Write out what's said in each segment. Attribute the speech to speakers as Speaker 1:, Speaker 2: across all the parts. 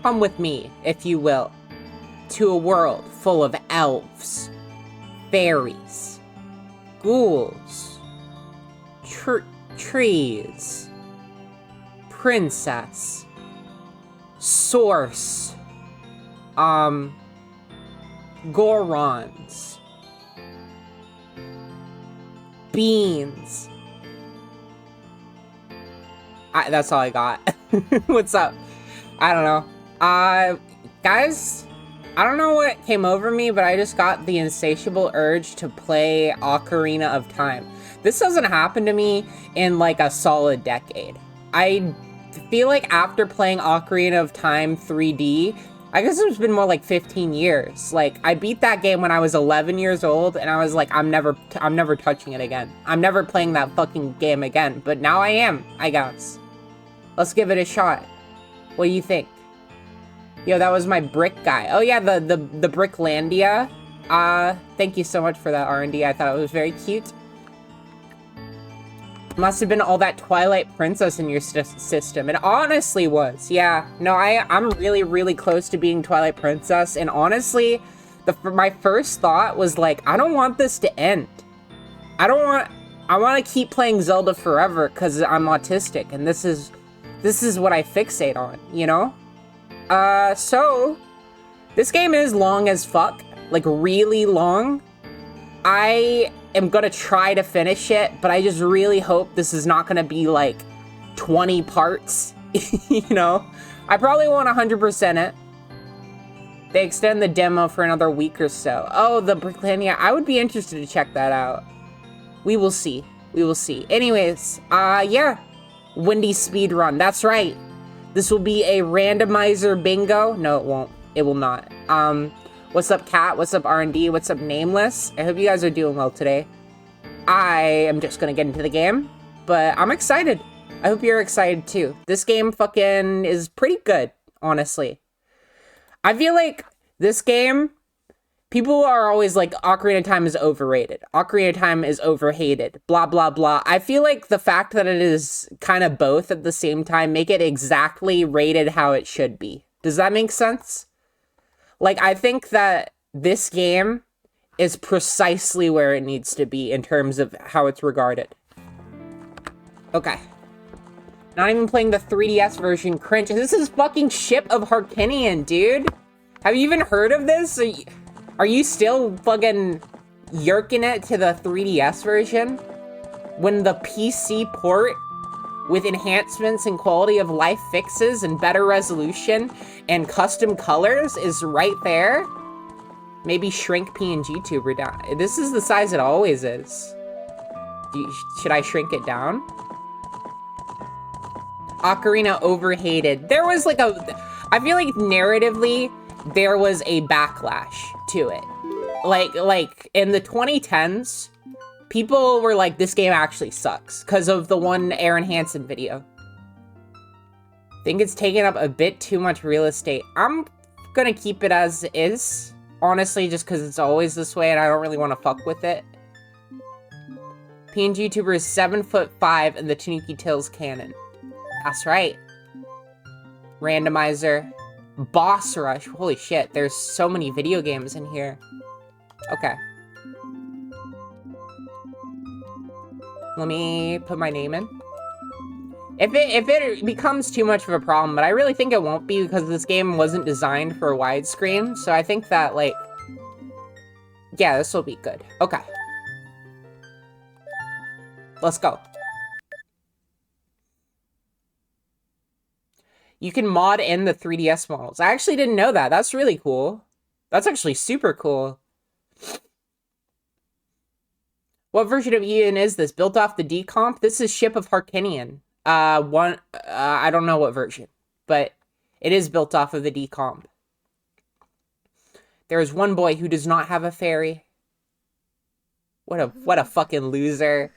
Speaker 1: Come with me, if you will, to a world full of elves, fairies, ghouls, trees, princess, source, gorons, beans. That's all I got. What's up? I don't know. Guys, I don't know what came over me, but I just got the insatiable urge to play Ocarina of Time. This doesn't happen to me in like a solid decade. I feel like after playing Ocarina of Time 3D, I guess it's been more like 15 years. Like, I beat that game when I was 11 years old, and I was like, I'm never touching it again. I'm never playing that fucking game again. But now I am, I guess. Let's give it a shot. What do you think? Yo, that was my brick guy. Oh yeah, the Bricklandia. Thank you so much for that, R&D. I thought it was very cute. Must have been all that Twilight Princess in your system. It honestly was. Yeah. No, I'm really, really close to being Twilight Princess. And honestly, my first thought was like, I don't want this to end. I want to keep playing Zelda forever because I'm autistic. And this is what I fixate on, you know? So, this game is long as fuck. Like, really long. I am gonna try to finish it, but I just really hope this is not gonna be like 20 parts, you know? I probably won't 100% it. They extend the demo for another week or so. Oh, the Bricklandia. I would be interested to check that out. We will see. We will see. Anyways, yeah. Windy speedrun. That's right. This will be a randomizer bingo. No, it won't. It will not. What's up, Cat? What's up, R&D? What's up, Nameless? I hope you guys are doing well today. I am just gonna get into the game, but I'm excited. I hope you're excited too. This game fucking is pretty good, honestly. I feel like this game, people are always like, Ocarina of Time is overrated. Ocarina of Time is overhated. Blah, blah, blah. I feel like the fact that it is kind of both at the same time make it exactly rated how it should be. Does that make sense? Like, I think that this game is precisely where it needs to be in terms of how it's regarded. Okay. Not even playing the 3DS version. Cringe. This is fucking Ship of Harkinian, dude. Have you even heard of this? Are you still fucking yerking it to the 3DS version? When the PC port with enhancements and quality of life fixes and better resolution and custom colors is right there? Maybe shrink PNG tuber down. This is the size it always is. Should I shrink it down? Ocarina overhated. There was like I feel like narratively, there was a backlash to it. Like in the 2010s, people were like, this game actually sucks because of the one Aaron Hansen video. Think it's taking up a bit too much real estate. I'm gonna keep it as is, honestly, just because it's always this way and I don't really want to fuck with it. PNG YouTuber is 7'5" in the tanookitalez canon. That's right. Randomizer. Boss Rush. Holy shit, there's so many video games in here. Okay. Let me put my name in. If it becomes too much of a problem, but I really think it won't be because this game wasn't designed for widescreen, so I think that, like, yeah, this will be good. Okay. Let's go. You can mod in the 3DS models. I actually didn't know that. That's really cool. That's actually super cool. What version of Ian is this? Built off the decomp? This is Ship of Harkinian. I don't know what version, but it is built off of the decomp. There is one boy who does not have a fairy. What a fucking loser.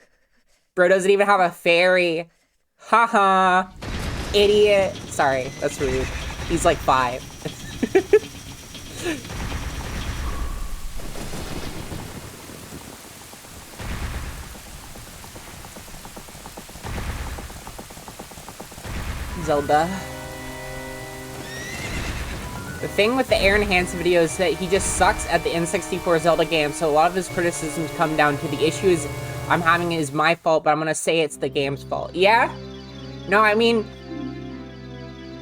Speaker 1: Bro doesn't even have a fairy. Haha. Idiot. Sorry, that's rude. He's like 5. Zelda. The thing with the Aaron Hansen video is that he just sucks at the N64 Zelda game, so a lot of his criticisms come down to the issues I'm having is my fault, but I'm gonna say it's the game's fault. Yeah? No, I mean,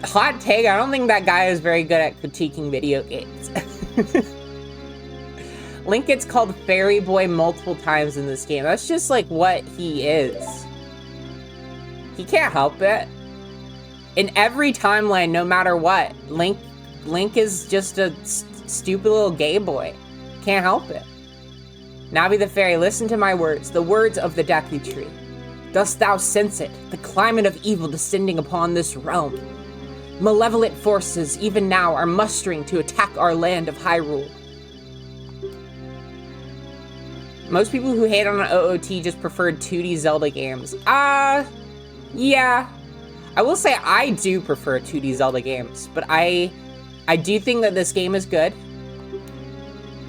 Speaker 1: hot take, I don't think that guy is very good at critiquing video games. Link gets called Fairy Boy multiple times in this game. That's just like what he is. He can't help it. In every timeline, no matter what, Link is just a stupid little gay boy. Can't help it. Navi the Fairy, listen to my words, the words of the Deku Tree. Dost thou sense it, the climate of evil descending upon this realm? Malevolent forces, even now, are mustering to attack our land of Hyrule. Most people who hate on OOT just preferred 2D Zelda games. Yeah. I will say I do prefer 2D Zelda games, but I do think that this game is good.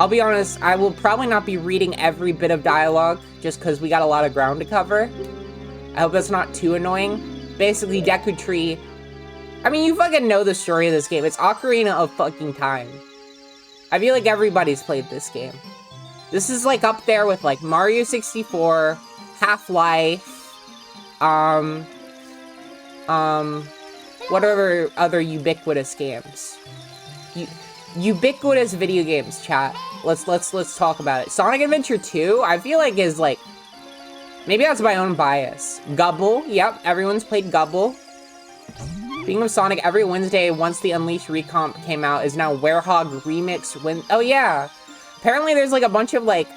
Speaker 1: I'll be honest, I will probably not be reading every bit of dialogue, just because we got a lot of ground to cover. I hope that's not too annoying. Basically, Deku Tree... I mean, you fucking know the story of this game. It's Ocarina of fucking Time. I feel like everybody's played this game. This is, like, up there with, like, Mario 64, Half-Life, whatever other ubiquitous games. Ubiquitous video games, chat. Let's talk about it. Sonic Adventure 2, I feel like is like... Maybe that's my own bias. Gubble, yep, everyone's played Gubble. Speaking of Sonic, every Wednesday, once the Unleashed Recomp came out, is now Werehog Remix Oh yeah! Apparently there's like a bunch of like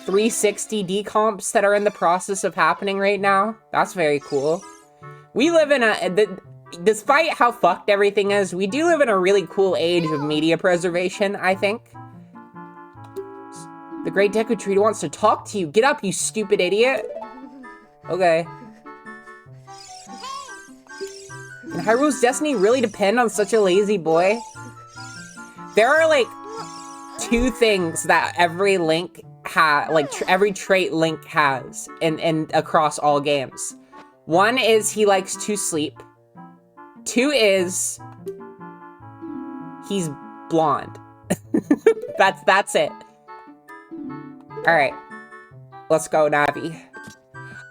Speaker 1: 360 decomps that are in the process of happening right now. That's very cool. We live in despite how fucked everything is, we do live in a really cool age of media preservation, I think. The Great Deku Tree wants to talk to you. Get up, you stupid idiot. Okay. Can Hyrule's destiny really depend on such a lazy boy? There are like 2 things that every Link every trait Link has and across all games. 1 is he likes to sleep. 2 is he's blonde. That's it. Alright. Let's go, Navi.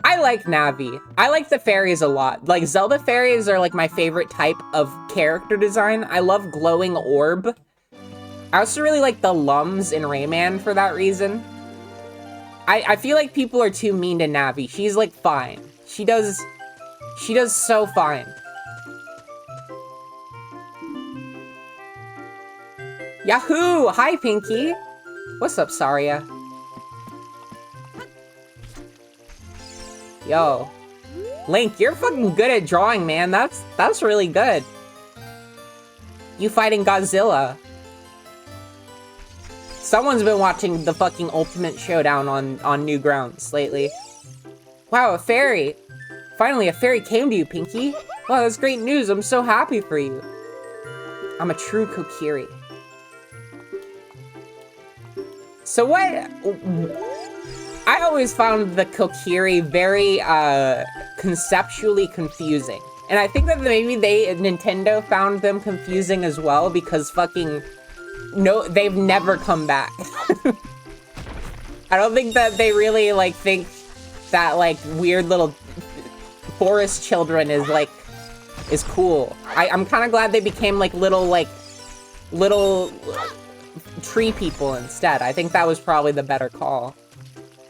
Speaker 1: I like Navi. I like the fairies a lot. Like, Zelda fairies are like my favorite type of character design. I love glowing orb. I also really like the Lums in Rayman for that reason. I feel like people are too mean to Navi. She's like fine. She does so fine. Yahoo! Hi, Pinky! What's up, Saria? Yo. Link, you're fucking good at drawing, man. That's really good. You fighting Godzilla. Someone's been watching the fucking Ultimate Showdown on Newgrounds lately. Wow, a fairy. Finally, a fairy came to you, Pinky. Wow, that's great news. I'm so happy for you. I'm a true Kokiri. So what... I always found the Kokiri very, conceptually confusing. And I think that maybe Nintendo found them confusing as well, because fucking... No, they've never come back. I don't think that they really, like, think that, like, weird little forest children is cool. I'm kind of glad they became, like, little tree people instead. I think that was probably the better call.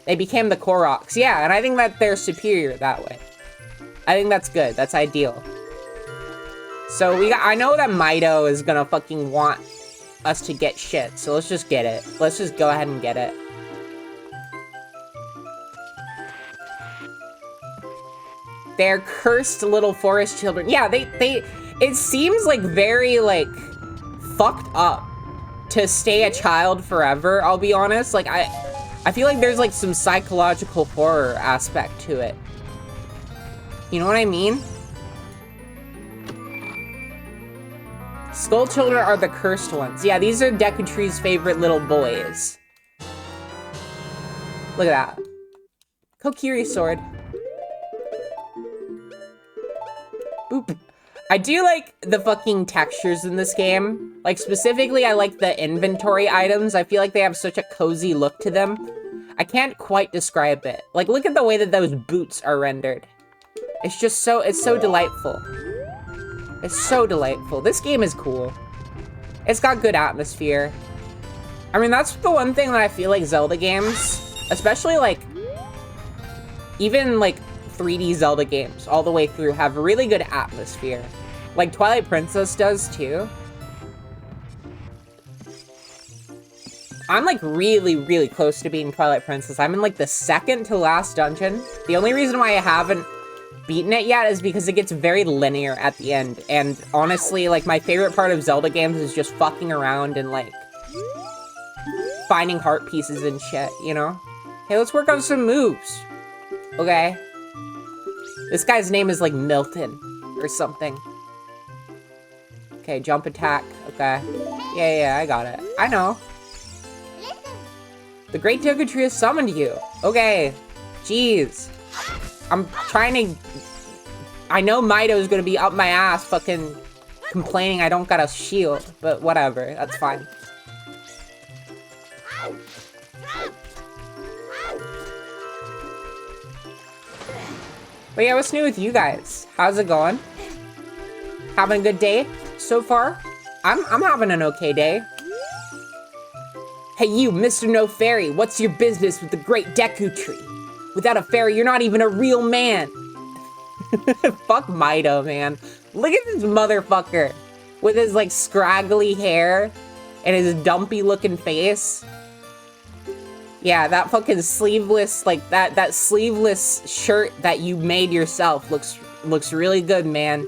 Speaker 1: They became the Koroks. Yeah, and I think that they're superior that way. I think that's good. That's ideal. So I know that Mido is gonna fucking want us to get shit, so let's just get it. Let's just go ahead and get it. They're cursed little forest children. Yeah, it seems like very, like, fucked up to stay a child forever, I'll be honest. Like, I feel like there's, like, some psychological horror aspect to it. You know what I mean? Skull children are the cursed ones. Yeah, these are Deku Tree's favorite little boys. Look at that. Kokiri sword. Boop. I do like the fucking textures in this game. Like, specifically, I like the inventory items. I feel like they have such a cozy look to them. I can't quite describe it. Like, look at the way that those boots are rendered. It's just so, it's so delightful. It's so delightful. This game is cool. It's got good atmosphere. I mean, that's the one thing that I feel like Zelda games, especially like, even like 3D Zelda games all the way through have really good atmosphere. Like Twilight Princess does too. I'm like really, really close to being Twilight Princess. I'm in like the second to last dungeon. The only reason why I haven't beaten it yet is because it gets very linear at the end. And honestly, like my favorite part of Zelda games is just fucking around and like finding heart pieces and shit, you know? Hey, let's work on some moves. Okay. This guy's name is like Milton or something. Okay, jump attack. Okay. Yeah, I got it. I know. The Great Deku Tree has summoned you. Okay. Jeez. I'm trying to... I know Mido's gonna be up my ass fucking complaining I don't got a shield, but whatever. That's fine. But yeah, what's new with you guys? How's it going? Having a good day so far? I'm having an okay day. Hey you, Mr. No Fairy, what's your business with the Great Deku Tree? Without a fairy, you're not even a real man. Fuck Mido, man. Look at this motherfucker with his like scraggly hair and his dumpy looking face. Yeah, that fucking sleeveless, like that sleeveless shirt that you made yourself looks really good, man.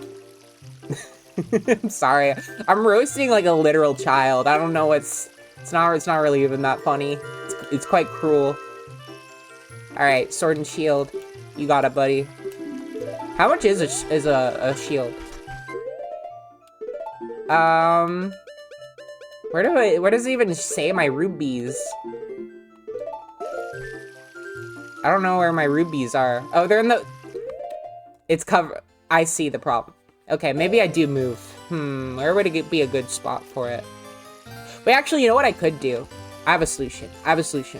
Speaker 1: I'm sorry. I'm roasting like a literal child. I don't know it's not really even that funny. It's quite cruel. All right, sword and shield. You got it, buddy. How much is a shield? Where does it even say my rubies? I don't know where my rubies are. Oh, they're in the... It's covered. I see the problem. Okay, maybe I do move. Where would it be a good spot for it? Wait, actually, you know what I could do? I have a solution.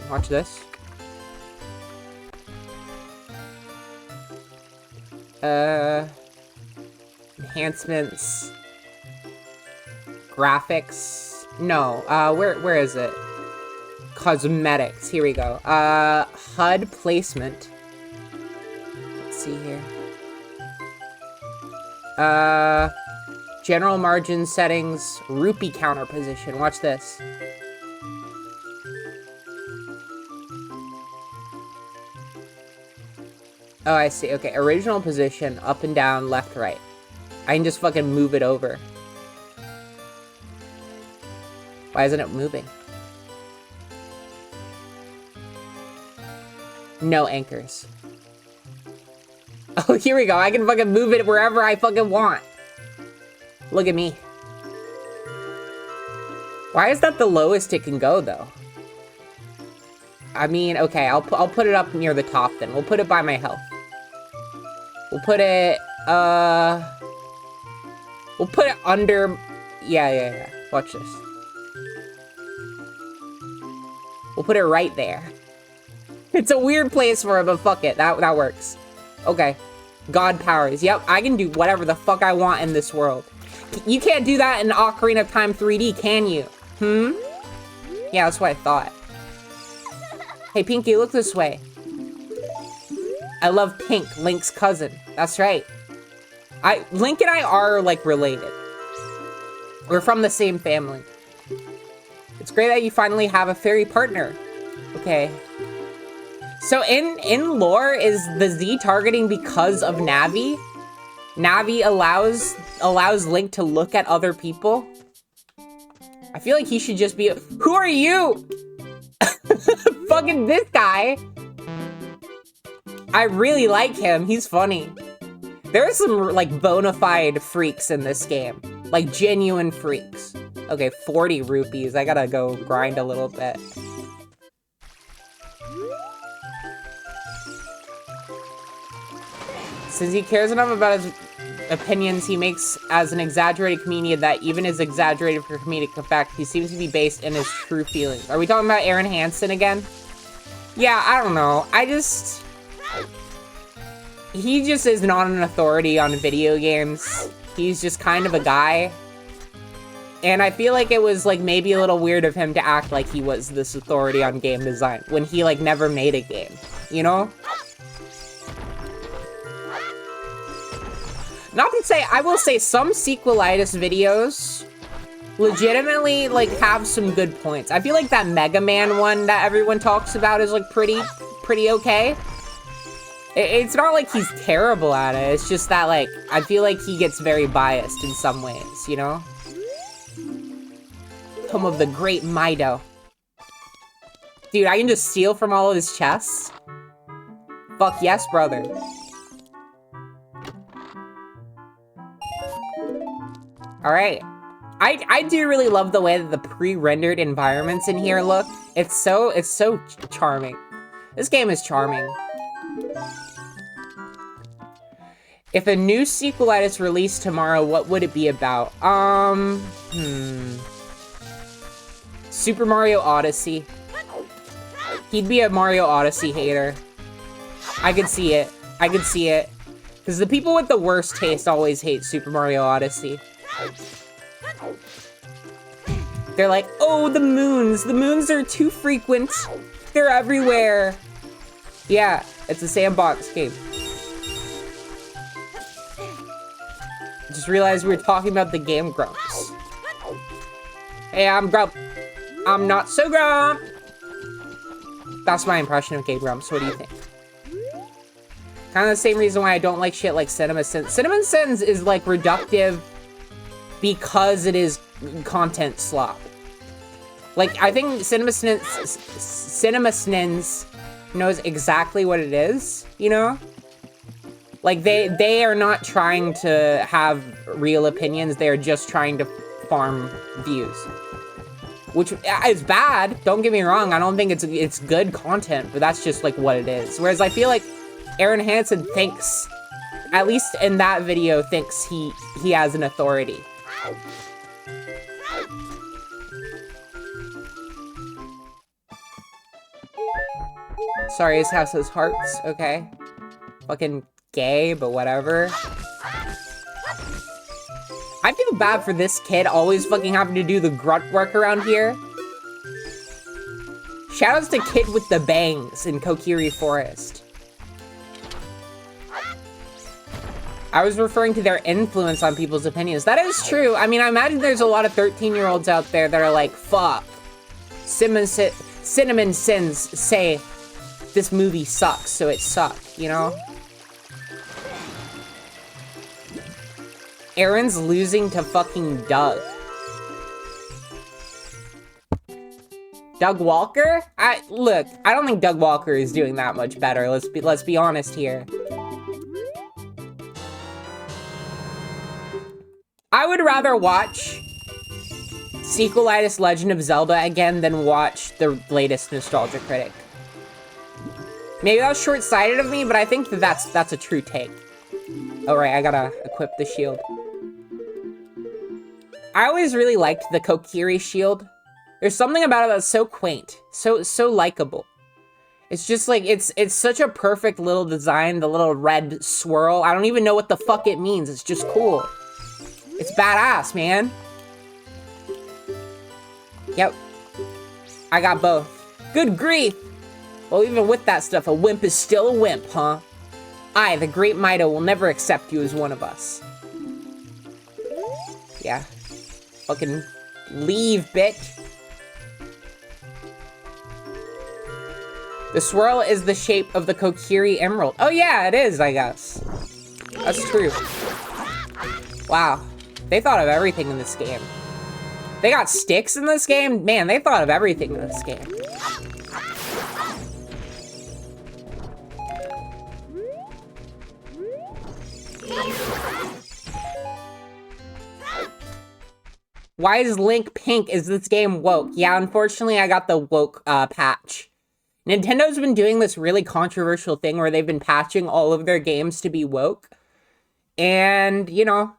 Speaker 1: Watch this. Enhancements. Graphics. No, where is it? Cosmetics. Here we go. HUD placement. Let's see here. General margin settings. Rupee counter position. Watch this. Oh, I see. Okay, original position. Up and down, left, right. I can just fucking move it over. Why isn't it moving? No anchors. Oh, here we go. I can fucking move it wherever I fucking want. Look at me. Why is that the lowest it can go, though? I mean, okay, I'll put it up near the top, then. We'll put it by my health. We'll put it, we'll put it under... Yeah. Watch this. We'll put it right there. It's a weird place for it, but fuck it. That works. Okay. God powers. Yep, I can do whatever the fuck I want in this world. You can't do that in Ocarina of Time 3D, can you? Yeah, that's what I thought. Hey, Pinky, look this way. I love Pink, Link's cousin. That's right. Link and I are, like, related. We're from the same family. It's great that you finally have a fairy partner. Okay. So in lore, is the Z targeting because of Navi? Navi allows Link to look at other people? I feel like he should just be... Who are you? Fucking this guy. I really like him. He's funny. There are some, like, bona fide freaks in this game. Like, genuine freaks. Okay, 40 rupees. I gotta go grind a little bit. Since he cares enough about his opinions he makes as an exaggerated comedian that even is exaggerated for comedic effect. He seems to be based in his true feelings. Are we talking about Aaron Hansen again? Yeah, I don't know. He just is not an authority on video games. He's just kind of a guy. And I feel like it was, like, maybe a little weird of him to act like he was this authority on game design when he, like, never made a game, you know? Not to say, I will say some sequelitis videos legitimately, like, have some good points. I feel like that Mega Man one that everyone talks about is, like, pretty okay. It's not like he's terrible at it, it's just that, like, I feel like he gets very biased in some ways, you know? Home of the Great Mido. Dude, I can just steal from all of his chests? Fuck yes, brother. Alright. I do really love the way that the pre-rendered environments in here look. It's so charming. This game is charming. If a new sequelitis released tomorrow, what would it be about? Super Mario Odyssey. He'd be a Mario Odyssey hater. I could see it. I could see it. Because the people with the worst taste always hate Super Mario Odyssey. They're like, oh, the moons. The moons are too frequent. They're everywhere. Yeah, it's a sandbox game. Just realized we were talking about the Game Grumps. Hey, I'm Grump. I'm not so Grump. That's my impression of Game Grumps. What do you think? Kind of the same reason why I don't like shit like Cinema Sins. Cinema Sins is like reductive because it is content slop. Like, I think Cinema Sins knows exactly what it is, you know? Like, they are not trying to have real opinions, they are just trying to farm views. Which is bad, don't get me wrong, I don't think it's good content, but that's just, like, what it is. Whereas I feel like Aaron Hansen thinks, at least in that video, thinks he has an authority. Sorry, his house has hearts, okay. Fucking gay, but whatever. I feel bad for this kid always fucking having to do the grunt work around here. Shoutouts to Kid with the Bangs in Kokiri Forest. I was referring to their influence on people's opinions. That is true. I mean, I imagine there's a lot of 13-year-olds out there that are like, fuck. Cinnamon Sins say this movie sucks, so it sucked, you know? Aaron's losing to fucking Doug. Doug Walker? Look, I don't think Doug Walker is doing that much better. Let's be honest here. I would rather watch Sequelitis Legend of Zelda again than watch the latest Nostalgia Critic. Maybe that was short-sighted of me, but I think that's a true take. Oh, right, I gotta equip the shield. I always really liked the Kokiri shield. There's something about it that's so quaint, so likable. It's just like, it's such a perfect little design, the little red swirl. I don't even know what the fuck it means, it's just cool. It's badass, man. Yep. I got both. Good grief! Well, even with that stuff, a wimp is still a wimp, huh? I, the Great Mido, will never accept you as one of us. Yeah. Fucking leave, bitch. The swirl is the shape of the Kokiri Emerald. Oh yeah, it is, I guess. That's true. Wow. They thought of everything in this game. They got sticks in this game? Man, they thought of everything in this game. Why is Link pink? Is this game woke? Yeah, unfortunately, I got the woke patch. Nintendo's been doing this really controversial thing where they've been patching all of their games to be woke. And, you know,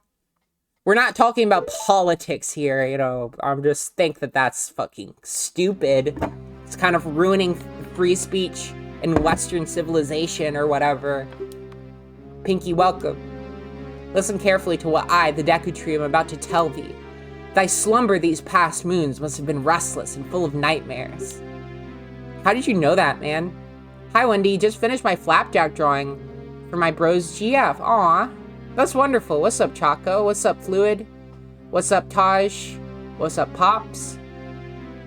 Speaker 1: we're not talking about politics here, you know. I just think that that's fucking stupid. It's kind of ruining free speech in Western civilization or whatever. Pinky, welcome. Listen carefully to what I, the Deku Tree, am about to tell thee. Thy slumber these past moons must have been restless and full of nightmares. How did you know that, man? Hi, Wendy. Just finished my flapjack drawing for my bros GF. Aw. That's wonderful. What's up, Choco? What's up, Fluid? What's up, Taj? What's up, Pops?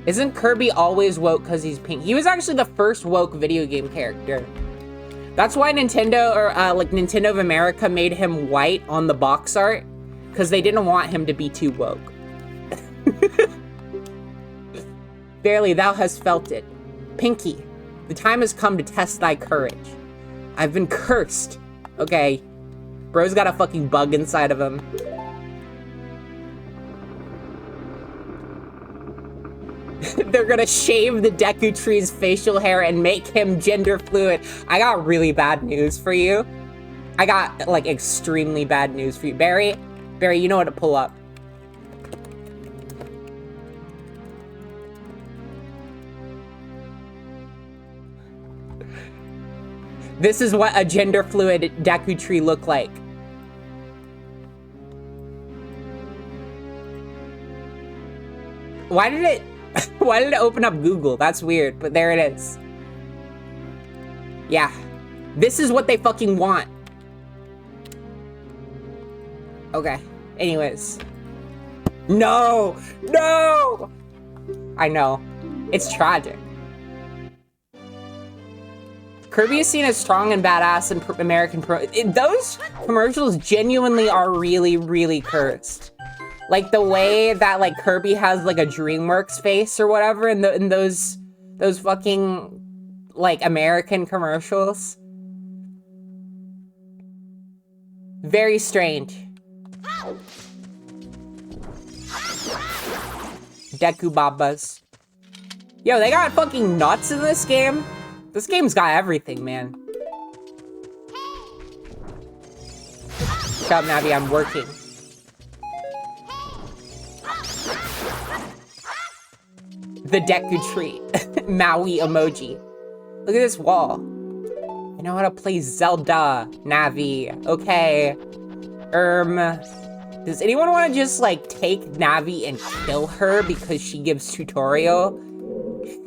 Speaker 1: Isn't Kirby always woke because he's pink? He was actually the first woke video game character. That's why Nintendo, or like Nintendo of America, made him white on the box art, because they didn't want him to be too woke. Verily, thou hast felt it. Pinky, the time has come to test thy courage. I've been cursed. Okay. Bro's got a fucking bug inside of him. They're gonna shave the Deku Tree's facial hair and make him gender fluid. I got really bad news for you. I got, like, extremely bad news for you. Barry, you know what to pull up. This is what a gender fluid Deku Tree looked like. Why did it open up Google? That's weird, but there it is. Yeah. This is what they fucking want. Okay. Anyways. No! No! I know. It's tragic. Kirby is seen as strong and badass in American those commercials genuinely are really, really cursed. Like the way that like Kirby has like a DreamWorks face or whatever in those fucking like American commercials. Very strange. Deku Babas. Yo, they got fucking nuts in this game. This game's got everything, man. Shut up, Navi, I'm working. The Deku Tree. Maui emoji. Look at this wall. I know how to play Zelda, Navi. Okay. Does anyone want to just, like, take Navi and kill her because she gives tutorial?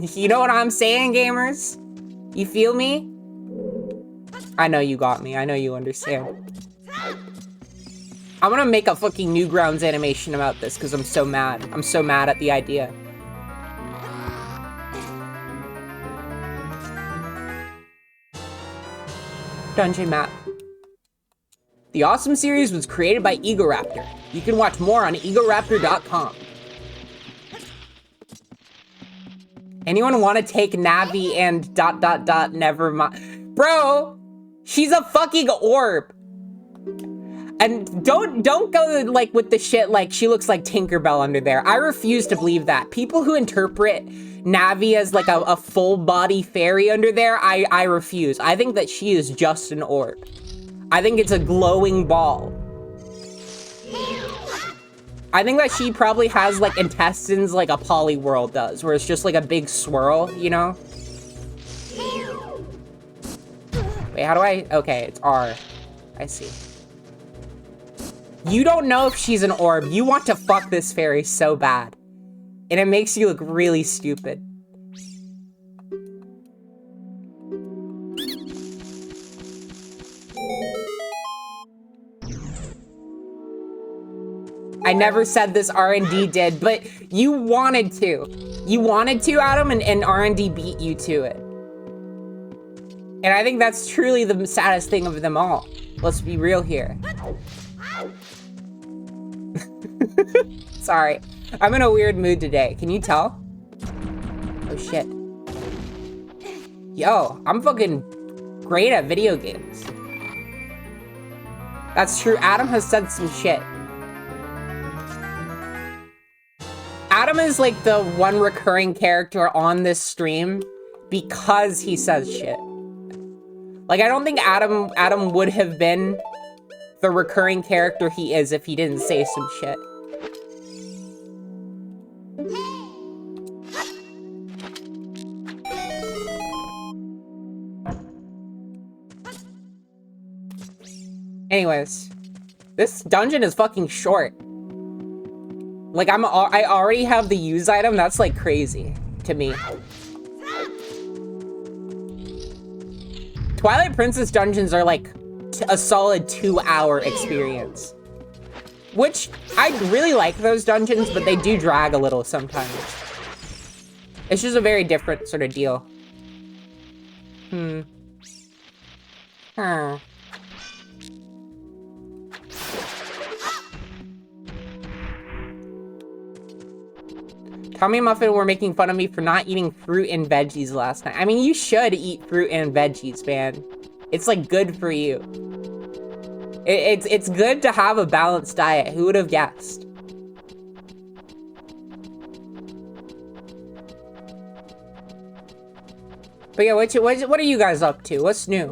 Speaker 1: You know what I'm saying, gamers? You feel me? I know you got me. I know you understand. I'm gonna make a fucking Newgrounds animation about this because I'm so mad. I'm so mad at the idea. Dungeon map. The Awesome series was created by Egoraptor. You can watch more on egoraptor.com. Anyone want to take Navi and ... never mind? Bro, she's a fucking orb. And don't go like with the shit like she looks like Tinkerbell under there. I refuse to believe that. People who interpret Navi as like a full body fairy under there, I refuse. I think that she is just an orb. I think it's a glowing ball. I think that she probably has, like, intestines like a Polyworld does, where it's just, like, a big swirl, you know? Wait, how do I... Okay, it's R. I see. You don't know if she's an orb. You want to fuck this fairy so bad. And it makes you look really stupid. I never said this R&D did, but you wanted to. You wanted to, Adam, and R&D beat you to it. And I think that's truly the saddest thing of them all. Let's be real here. Sorry. I'm in a weird mood today. Can you tell? Oh, shit. Yo, I'm fucking great at video games. That's true. Adam has said some shit. Adam is like the one recurring character on this stream because he says shit. Like, I don't think Adam would have been the recurring character he is if he didn't say some shit. Anyways, this dungeon is fucking short. Like, I already have the use item. That's, like, crazy to me. Twilight Princess dungeons are, like, a solid 2-hour experience. Which, I really like those dungeons, but they do drag a little sometimes. It's just a very different sort of deal. Tommy and Muffin were making fun of me for not eating fruit and veggies last night. I mean, you should eat fruit and veggies, man. It's, like, good for you. It's good to have a balanced diet. Who would have guessed? But yeah, what are you guys up to? What's new?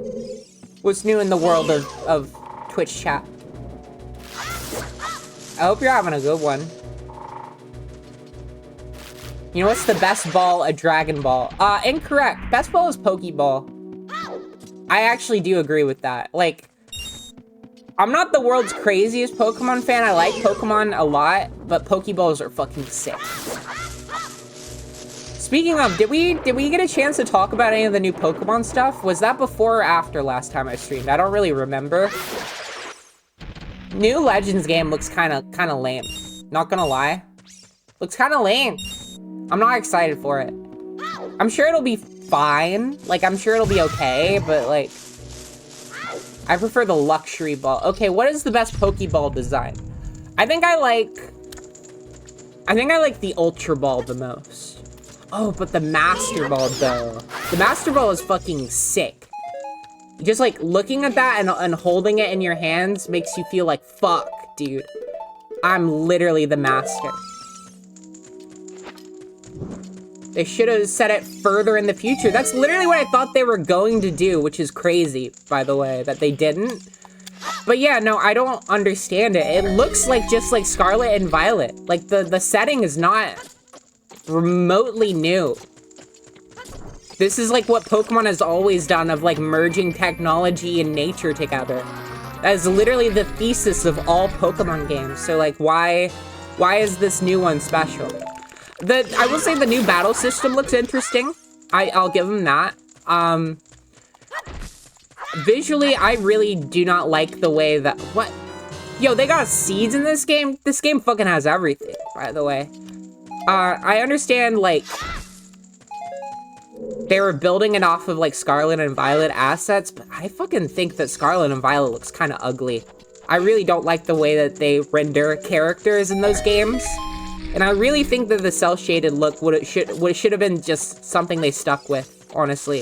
Speaker 1: What's new in the world of Twitch chat? I hope you're having a good one. You know what's the best ball? A Dragon Ball. Incorrect. Best ball is Pokeball. I actually do agree with that. Like, I'm not the world's craziest Pokemon fan. I like Pokemon a lot, but Pokeballs are fucking sick. Speaking of, did we get a chance to talk about any of the new Pokemon stuff? Was that before or after last time I streamed? I don't really remember. New Legends game looks kind of lame. Not gonna lie. Looks kind of lame. I'm not excited for it. I'm sure it'll be fine. Like, I'm sure it'll be okay, but, like, I prefer the luxury ball. Okay, what is the best Pokeball design? I think I like the Ultra Ball the most. Oh, but the Master Ball, though. The Master Ball is fucking sick. Just, like, looking at that and holding it in your hands makes you feel like, fuck, dude. I'm literally the master. They should have set it further in the future. That's literally what I thought they were going to do, which is crazy, by the way, that they didn't. But yeah, no, I don't understand it. It looks like just like Scarlet and Violet. Like, the setting is not remotely new. This is like what Pokemon has always done of, like, merging technology and nature together. That is literally the thesis of all Pokemon games. So, like, why is this new one special? I will say the new battle system looks interesting. I'll give them that. Visually, I really do not like the way that... What? Yo, they got seeds in this game? This game fucking has everything, by the way. I understand, like... They were building it off of, like, Scarlet and Violet assets, but I fucking think that Scarlet and Violet looks kind of ugly. I really don't like the way that they render characters in those games. And I really think that the cel-shaded look should have been just something they stuck with, honestly.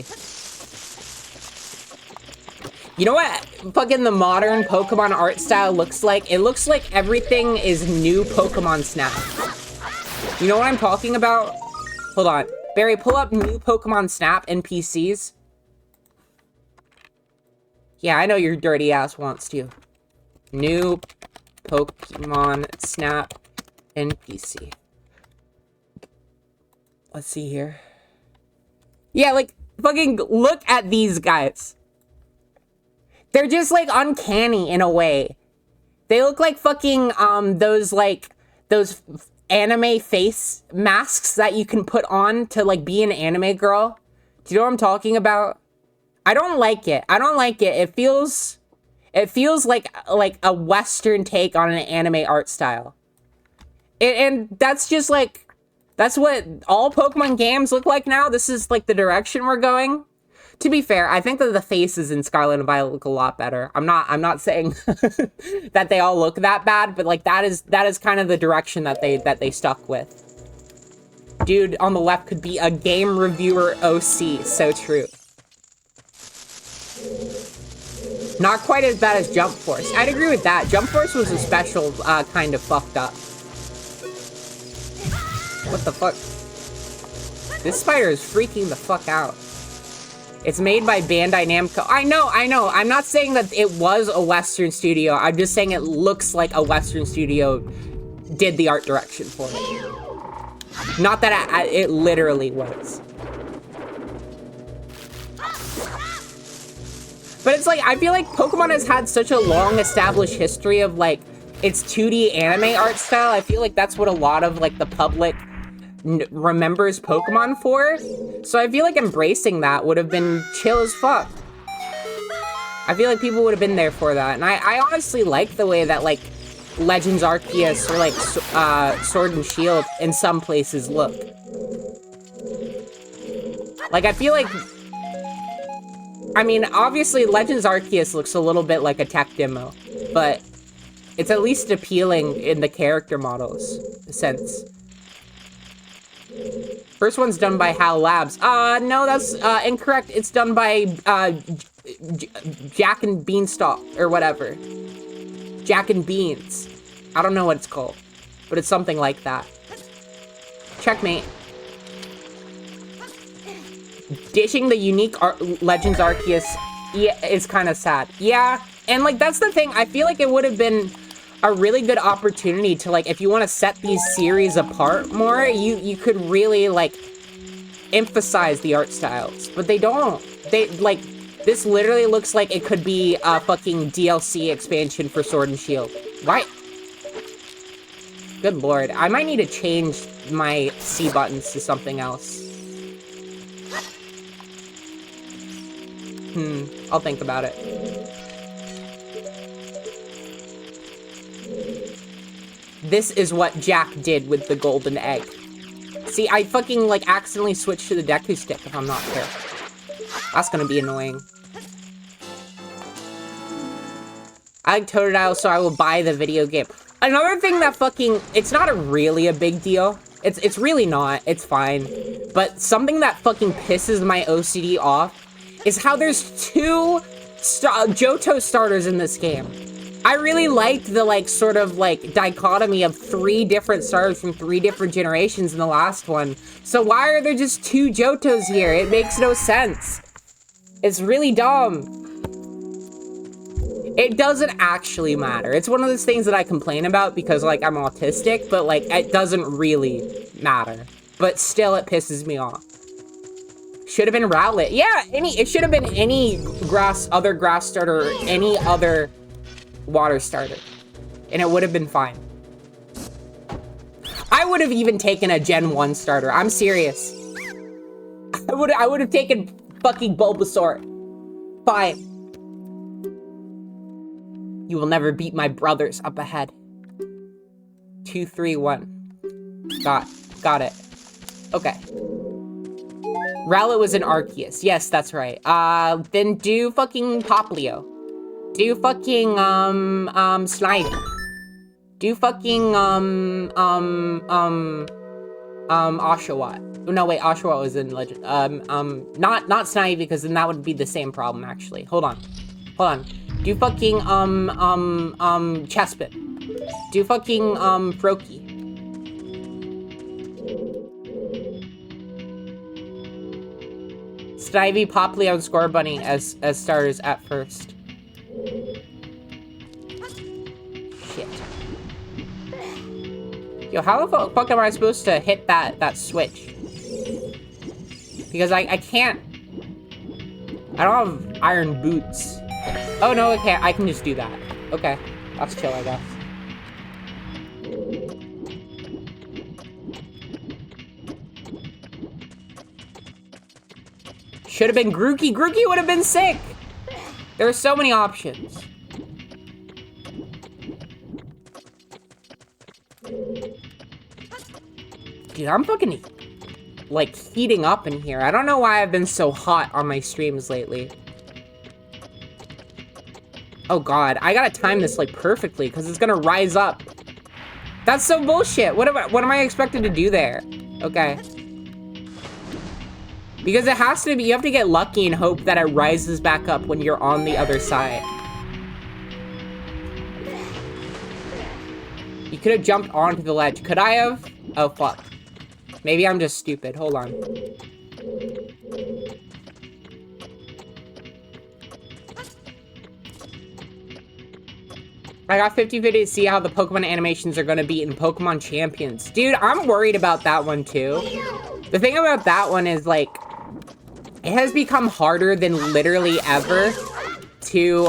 Speaker 1: You know what fucking the modern Pokemon art style looks like? It looks like everything is new Pokemon Snap. You know what I'm talking about? Hold on. Barry, pull up new Pokemon Snap NPCs. Yeah, I know your dirty ass wants to. New Pokemon Snap NPC. Let's see here. Yeah, like, fucking look at these guys. They're just, like, uncanny in a way. They look like fucking, those anime face masks that you can put on to, like, be an anime girl. Do you know what I'm talking about? I don't like it. I don't like it. It feels like a Western take on an anime art style. And that's just, like, that's what all Pokemon games look like now. This is, like, the direction we're going. To be fair, I think that the faces in Scarlet and Violet look a lot better. I'm not saying that they all look that bad, but, like, that is kind of the direction that they stuck with. Dude on the left could be a game reviewer OC. So true. Not quite as bad as Jump Force. I'd agree with that. Jump Force was a special kind of fucked up. What the fuck? This spider is freaking the fuck out. It's made by Bandai Namco. I know. I'm not saying that it was a Western studio. I'm just saying it looks like a Western studio did the art direction for it. Not that it literally was. But it's like, I feel like Pokemon has had such a long established history of like its 2D anime art style. I feel like that's what a lot of like the public remembers Pokemon for. So I feel like embracing that would have been chill as fuck. I feel like people would have been there for that. And I honestly like the way that like Legends Arceus or like Sword and Shield in some places look. Like I feel like, I mean, obviously Legends Arceus looks a little bit like a tech demo, but it's at least appealing in the character models sense. First one's done by HAL Labs. No, that's incorrect. It's done by Jack and Beanstalk or whatever. Jack and Beans. I don't know what it's called, but it's something like that. Checkmate. Dishing the unique Legends Arceus, yeah, is kind of sad. Yeah, and like that's the thing. I feel like it would have been a really good opportunity to like, if you want to set these series apart more, you could really like emphasize the art styles, but they don't. They like, this literally looks like it could be a fucking DLC expansion for Sword and Shield. Why? Good lord, I might need to change my C buttons to something else. I'll think about it. This is what Jack did with the golden egg. See, I fucking, like, accidentally switched to the Deku Stick if I'm not careful. That's gonna be annoying. I like Totodile, so I will buy the video game. Another thing that fucking, it's not really a big deal. It's really not. It's fine. But something that fucking pisses my OCD off is how there's 2 Johto starters in this game. I really liked the, like, sort of, like, dichotomy of 3 different starters from 3 different generations in the last one. So why are there just 2 Johtos here? It makes no sense. It's really dumb. It doesn't actually matter. It's one of those things that I complain about because, like, I'm autistic, but, like, it doesn't really matter. But still, it pisses me off. Should have been Rowlet. Yeah, it should have been any other grass starter, or any other water starter. And it would have been fine. I would have even taken a Gen 1 starter. I'm serious. I would have taken fucking Bulbasaur. Fine. You will never beat my brothers up ahead. 2, 3, 1. Got it. Okay. Rowlet was an Arceus. Yes, that's right. Then do fucking Poplio. Do fucking, Snivy. Do fucking, Oshawott. No, wait, Oshawott was in Legend. Not Snivy, because then that would be the same problem, actually. Hold on. Do fucking, Chespin. Do fucking, Froakie. Snivy, Poplio, and Scorbunny as starters at first. Shit. Yo, how the fuck am I supposed to hit that switch? Because I can't. I don't have iron boots. Oh no, okay, I can just do that. Okay, that's chill, I guess. Should have been Grookey. Grookey would have been sick. There are so many options. Dude, I'm fucking, like, heating up in here. I don't know why I've been so hot on my streams lately. Oh god, I gotta time this, like, perfectly, because it's gonna rise up. That's so bullshit. What am I expected to do there? Okay. Because it has to be, you have to get lucky and hope that it rises back up when you're on the other side. You could have jumped onto the ledge. Could I have? Oh, fuck. Maybe I'm just stupid. Hold on. I got 50-50 to see how the Pokemon animations are gonna be in Pokemon Champions. Dude, I'm worried about that one too. The thing about that one is, like, it has become harder than literally ever to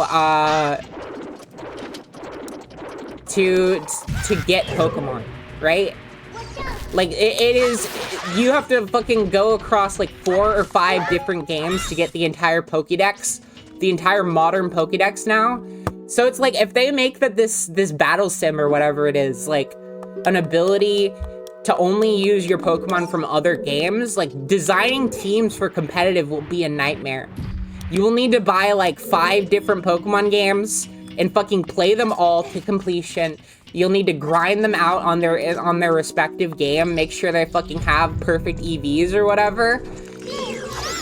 Speaker 1: get Pokemon, right? Like, it is, you have to fucking go across like 4 or 5 different games to get the entire Pokédex, the entire modern Pokédex now. So it's like, if they make that this battle sim or whatever it is, like, an ability to only use your Pokemon from other games, like, designing teams for competitive will be a nightmare. You will need to buy like 5 different Pokemon games and fucking play them all to completion. You'll need to grind them out on their respective game, make sure they fucking have perfect EVs or whatever.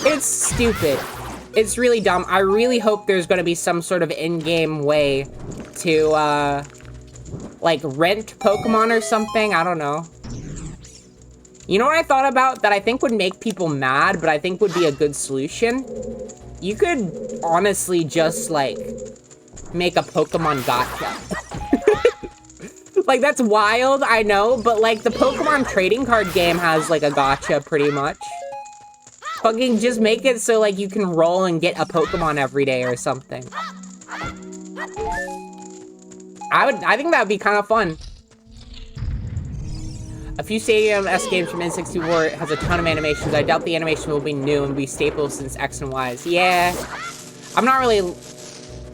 Speaker 1: It's stupid. It's really dumb. I really hope there's gonna be some sort of in-game way to, like, rent Pokemon or something. I don't know. You know what I thought about that I think would make people mad, but I think would be a good solution? You could honestly just, like, make a Pokemon gacha. Like, that's wild, I know, but, like, the Pokemon trading card game has, like, a gacha, pretty much. Fucking just make it so, like, you can roll and get a Pokemon every day or something. I think that would be kind of fun. A few Stadium-esque games from N64 has a ton of animations. I doubt the animation will be new and be staples since X and Y's. Yeah, I'm not really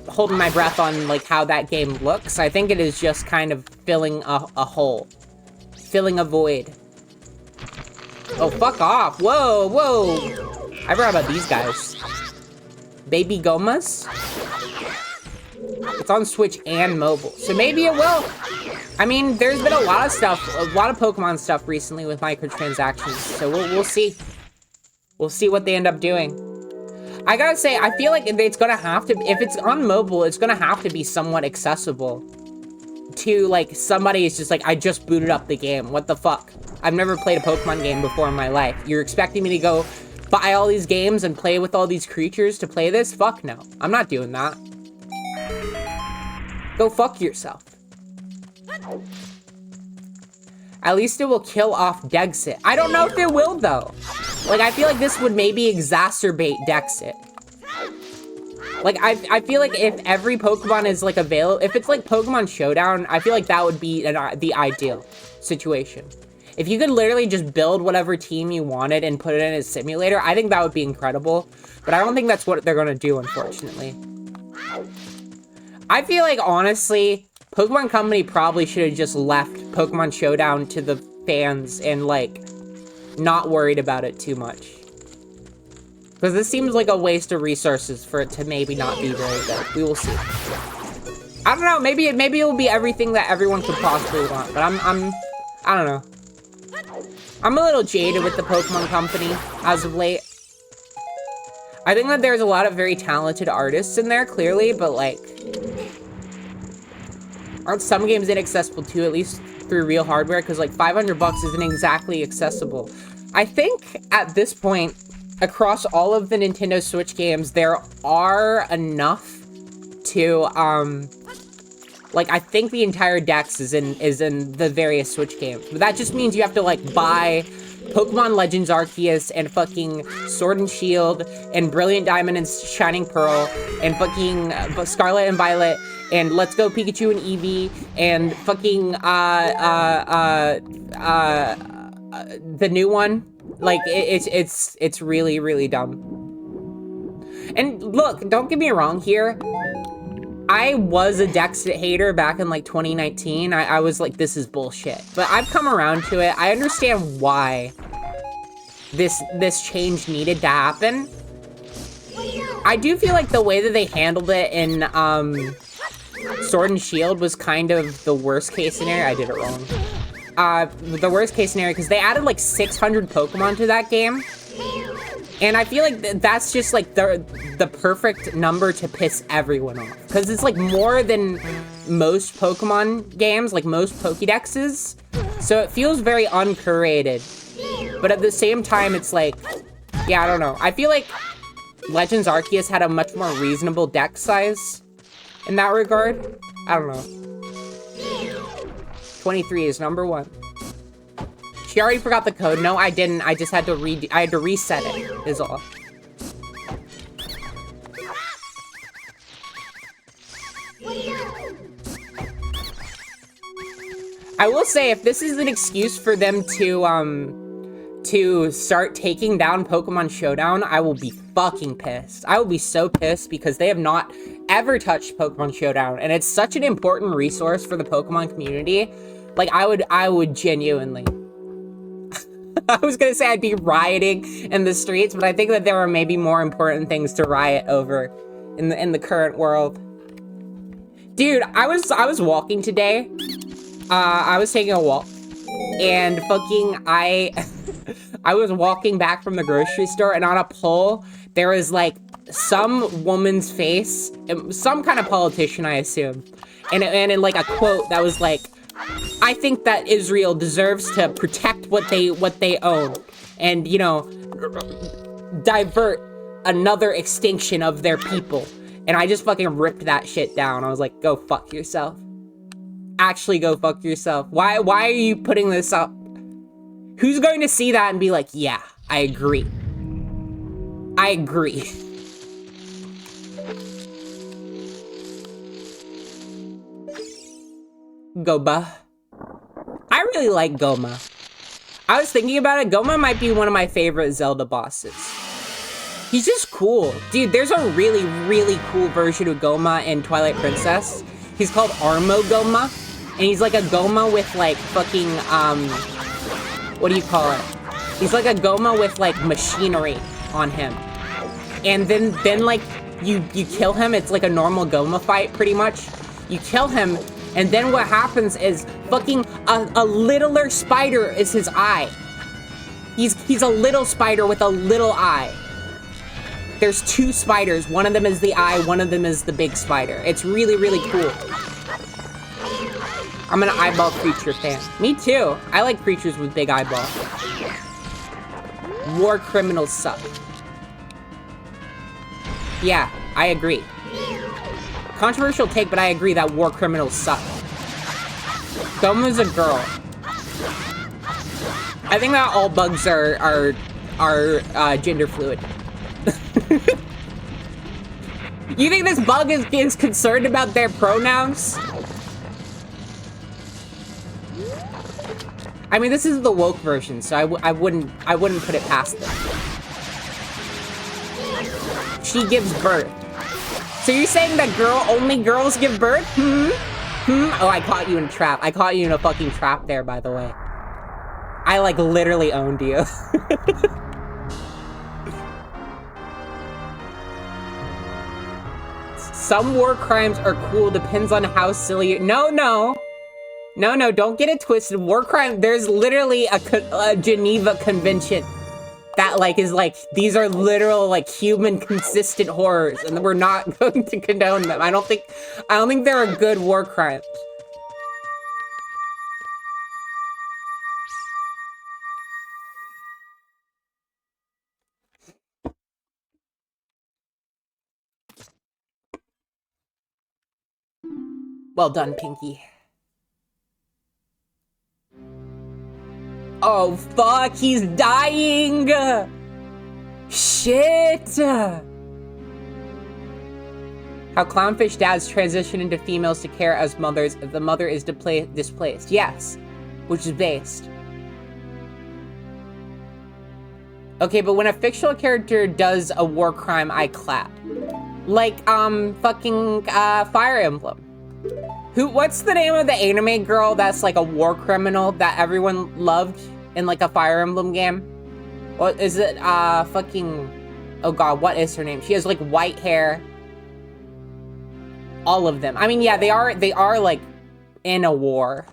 Speaker 1: holding my breath on, like, how that game looks. I think it is just kind of filling a hole. Filling a void. Oh, fuck off. Whoa, whoa. I forgot about these guys. Baby Gomas? It's on Switch and mobile, so maybe it will. I mean, there's been a lot of stuff, a lot of Pokemon stuff recently with microtransactions, so we'll see. We'll see what they end up doing. I gotta say, I feel like it's gonna have to, if it's on mobile, it's gonna have to be somewhat accessible to, like, somebody is just like, I just booted up the game, what the fuck? I've never played a Pokemon game before in my life. You're expecting me to go buy all these games and play with all these creatures to play this? Fuck no. I'm not doing that. Go fuck yourself. At least it will kill off Dexit. I don't know if it will, though. Like, I feel like this would maybe exacerbate Dexit. Like, I feel like if every Pokemon is, like, available, if it's, like, Pokemon Showdown, I feel like that would be the ideal situation. If you could literally just build whatever team you wanted and put it in a simulator, I think that would be incredible. But I don't think that's what they're gonna do, unfortunately. I feel like, honestly, Pokemon Company probably should have just left Pokemon Showdown to the fans and, like, not worried about it too much. Because this seems like a waste of resources for it to maybe not be very good. We will see. I don't know, maybe it will be everything that everyone could possibly want, but I don't know. I'm a little jaded with the Pokemon Company as of late. I think that there's a lot of very talented artists in there, clearly, but, like, aren't some games inaccessible too, at least through real hardware? Because, like, 500 bucks isn't exactly accessible. I think at this point, across all of the Nintendo Switch games, there are enough to, like, I think the entire Dex is in the various Switch games. But that just means you have to, like, buy Pokemon Legends Arceus and fucking Sword and Shield and Brilliant Diamond and Shining Pearl and fucking Scarlet and Violet and Let's Go Pikachu and Eevee and fucking the new one. Like, it's really, really dumb. And look, don't get me wrong here. I was a Dexit hater back in, like, 2019. I was like, this is bullshit. But I've come around to it. I understand why this change needed to happen. I do feel like the way that they handled it in Sword and Shield was kind of the worst case scenario. I did it wrong. The worst case scenario, because they added, like, 600 Pokemon to that game. And I feel like that's just, like, the perfect number to piss everyone off. Because it's, like, more than most Pokemon games, like, most Pokédexes. So it feels very uncurated. But at the same time, it's like, yeah, I don't know. I feel like Legends Arceus had a much more reasonable deck size in that regard. I don't know. 23 is number 1. She already forgot the code. No, I didn't. I just had to reset it, is all. I will say, if this is an excuse for them to start taking down Pokemon Showdown, I will be fucking pissed. I will be so pissed because they have not ever touched Pokemon Showdown, and it's such an important resource for the Pokemon community. Like, I would genuinely... I was gonna say I'd be rioting in the streets, but I think that there are maybe more important things to riot over in the current world. Dude, I was walking today. I was taking a walk, and fucking I was walking back from the grocery store, and on a pole there was like some woman's face, some kind of politician, I assume, and in like a quote that was like, I think that Israel deserves to protect what they own, and, you know, divert another extinction of their people. And I just fucking ripped that shit down. I was like, go fuck yourself. Actually, go fuck yourself. Why are you putting this up? Who's going to see that and be like, yeah, I agree. I agree. Goba. I really like Goma. I was thinking about it. Goma might be one of my favorite Zelda bosses. He's just cool. Dude, there's a really, really cool version of Goma in Twilight Princess. He's called Armo Goma. And he's like a Goma with like fucking, what do you call it? He's like a Goma with like machinery on him. And then like you kill him. It's like a normal Goma fight pretty much. You kill him, and then what happens is fucking a littler spider is his eye. He's a little spider with a little eye. There's 2 spiders. One of them is the eye, one of them is the big spider. It's really, really cool. I'm an eyeball creature fan. Me too. I like creatures with big eyeballs. War criminals suck. Yeah, I agree. Controversial take, but I agree that war criminals suck. Goma's a girl. I think that all bugs are gender fluid. You think this bug is concerned about their pronouns? I mean, this is the woke version, so I wouldn't put it past them. She gives birth. So you're saying that only girls give birth? Oh, I caught you in a trap. I caught you in a fucking trap there, by the way. I, like, literally owned you. Some war crimes are cool, depends on how silly you... No, don't get it twisted. War crime, there's literally a Geneva Convention that, like, is like, these are literal, like, human consistent horrors, and we're not going to condone them. I don't think there are good war crimes. Well done, Pinky. Oh, fuck, he's dying! Shit! How clownfish dads transition into females to care as mothers if the mother is displaced. Yes, which is based. Okay, but when a fictional character does a war crime, I clap. Like, fucking, Fire Emblem. What's the name of the anime girl that's like a war criminal that everyone loved in like a Fire Emblem game? What is it? Fucking, oh god, what is her name? She has like white hair. All of them. I mean, yeah, they are like in a war.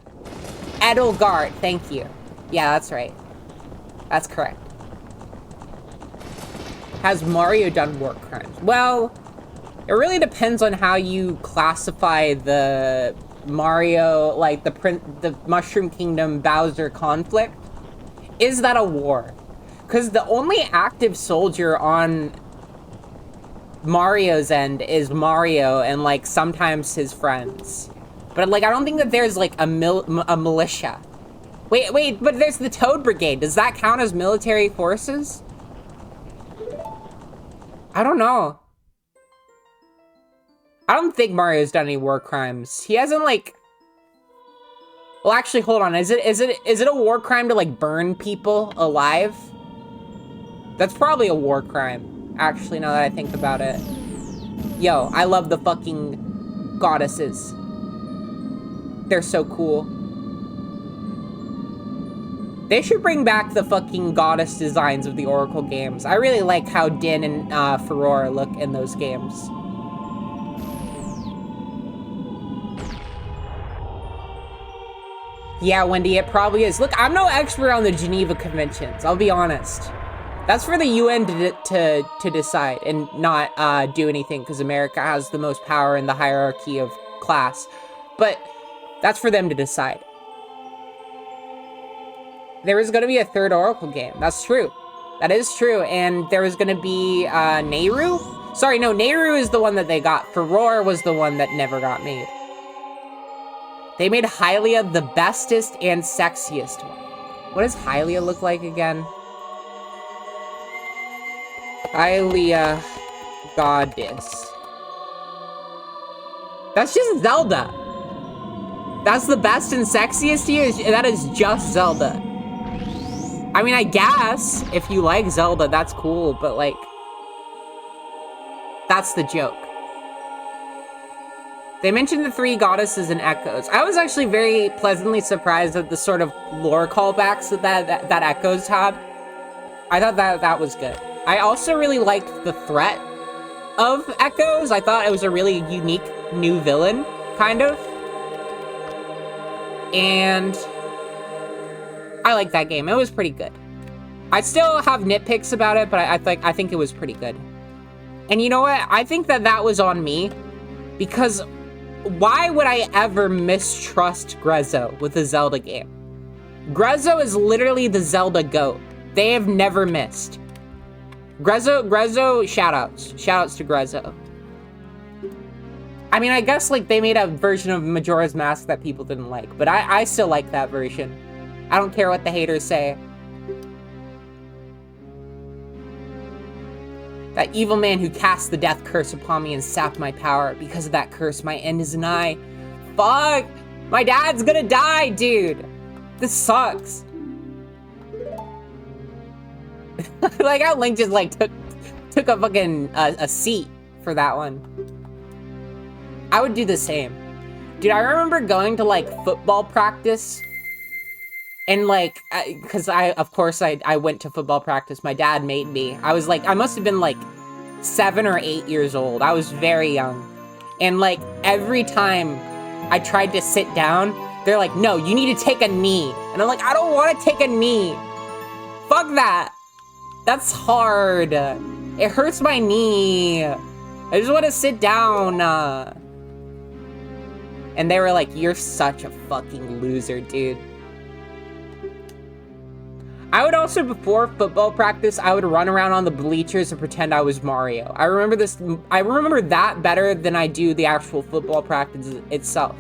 Speaker 1: Edelgard, thank you. Yeah, that's right. That's correct. Has Mario done war crimes? Well, it really depends on how you classify the Mario, like the Mushroom Kingdom Bowser conflict. Is that a war? Because the only active soldier on Mario's end is Mario and, like, sometimes his friends. But, like, I don't think that there's, like, a militia. Wait, but there's the Toad Brigade. Does that count as military forces? I don't know. I don't think Mario's done any war crimes. He hasn't, like... Well, actually, hold on. Is it a war crime to, like, burn people alive? That's probably a war crime, actually, now that I think about it. Yo, I love the fucking goddesses. They're so cool. They should bring back the fucking goddess designs of the Oracle games. I really like how Din and Furore look in those games. Yeah, Wendy, it probably is. Look, I'm no expert on the Geneva Conventions, I'll be honest. That's for the UN to decide and not do anything, because America has the most power in the hierarchy of class. But that's for them to decide. There is going to be a third Oracle game. That's true. That is true. And there was going to be Nehru? Sorry, no, Nehru is the one that they got. Furore was the one that never got made. They made Hylia the bestest and sexiest one. What does Hylia look like again? Hylia Goddess. That's just Zelda. That's the best and sexiest here? That is just Zelda. I mean, I guess, if you like Zelda, that's cool, but, like, that's the joke. They mentioned the 3 goddesses and echoes. I was actually very pleasantly surprised at the sort of lore callbacks that echoes had. I thought that was good. I also really liked the threat of echoes. I thought it was a really unique new villain, kind of. And I liked that game. It was pretty good. I still have nitpicks about it, but I think it was pretty good. And you know what? I think that was on me, because why would I ever mistrust Grezzo with a Zelda game? Grezzo is literally the Zelda GOAT. They have never missed. Grezzo, shoutouts. Shoutouts to Grezzo. I mean, I guess, like, they made a version of Majora's Mask that people didn't like, but I still like that version. I don't care what the haters say. That evil man who cast the death curse upon me and sapped my power. Because of that curse, my end is nigh. Fuck! My dad's gonna die, dude! This sucks. Like how Link just, like, took a fucking, a seat for that one. I would do the same. Dude, I remember going to, like, football practice. And, like, because of course, I went to football practice. My dad made me. I was, like, I must have been, like, 7 or 8 years old. I was very young. And, like, every time I tried to sit down, they're like, no, you need to take a knee. And I'm like, I don't want to take a knee. Fuck that. That's hard. It hurts my knee. I just want to sit down. And they were like, you're such a fucking loser, dude. I would also, before football practice, I would run around on the bleachers and pretend I was Mario. I remember that better than I do the actual football practice itself.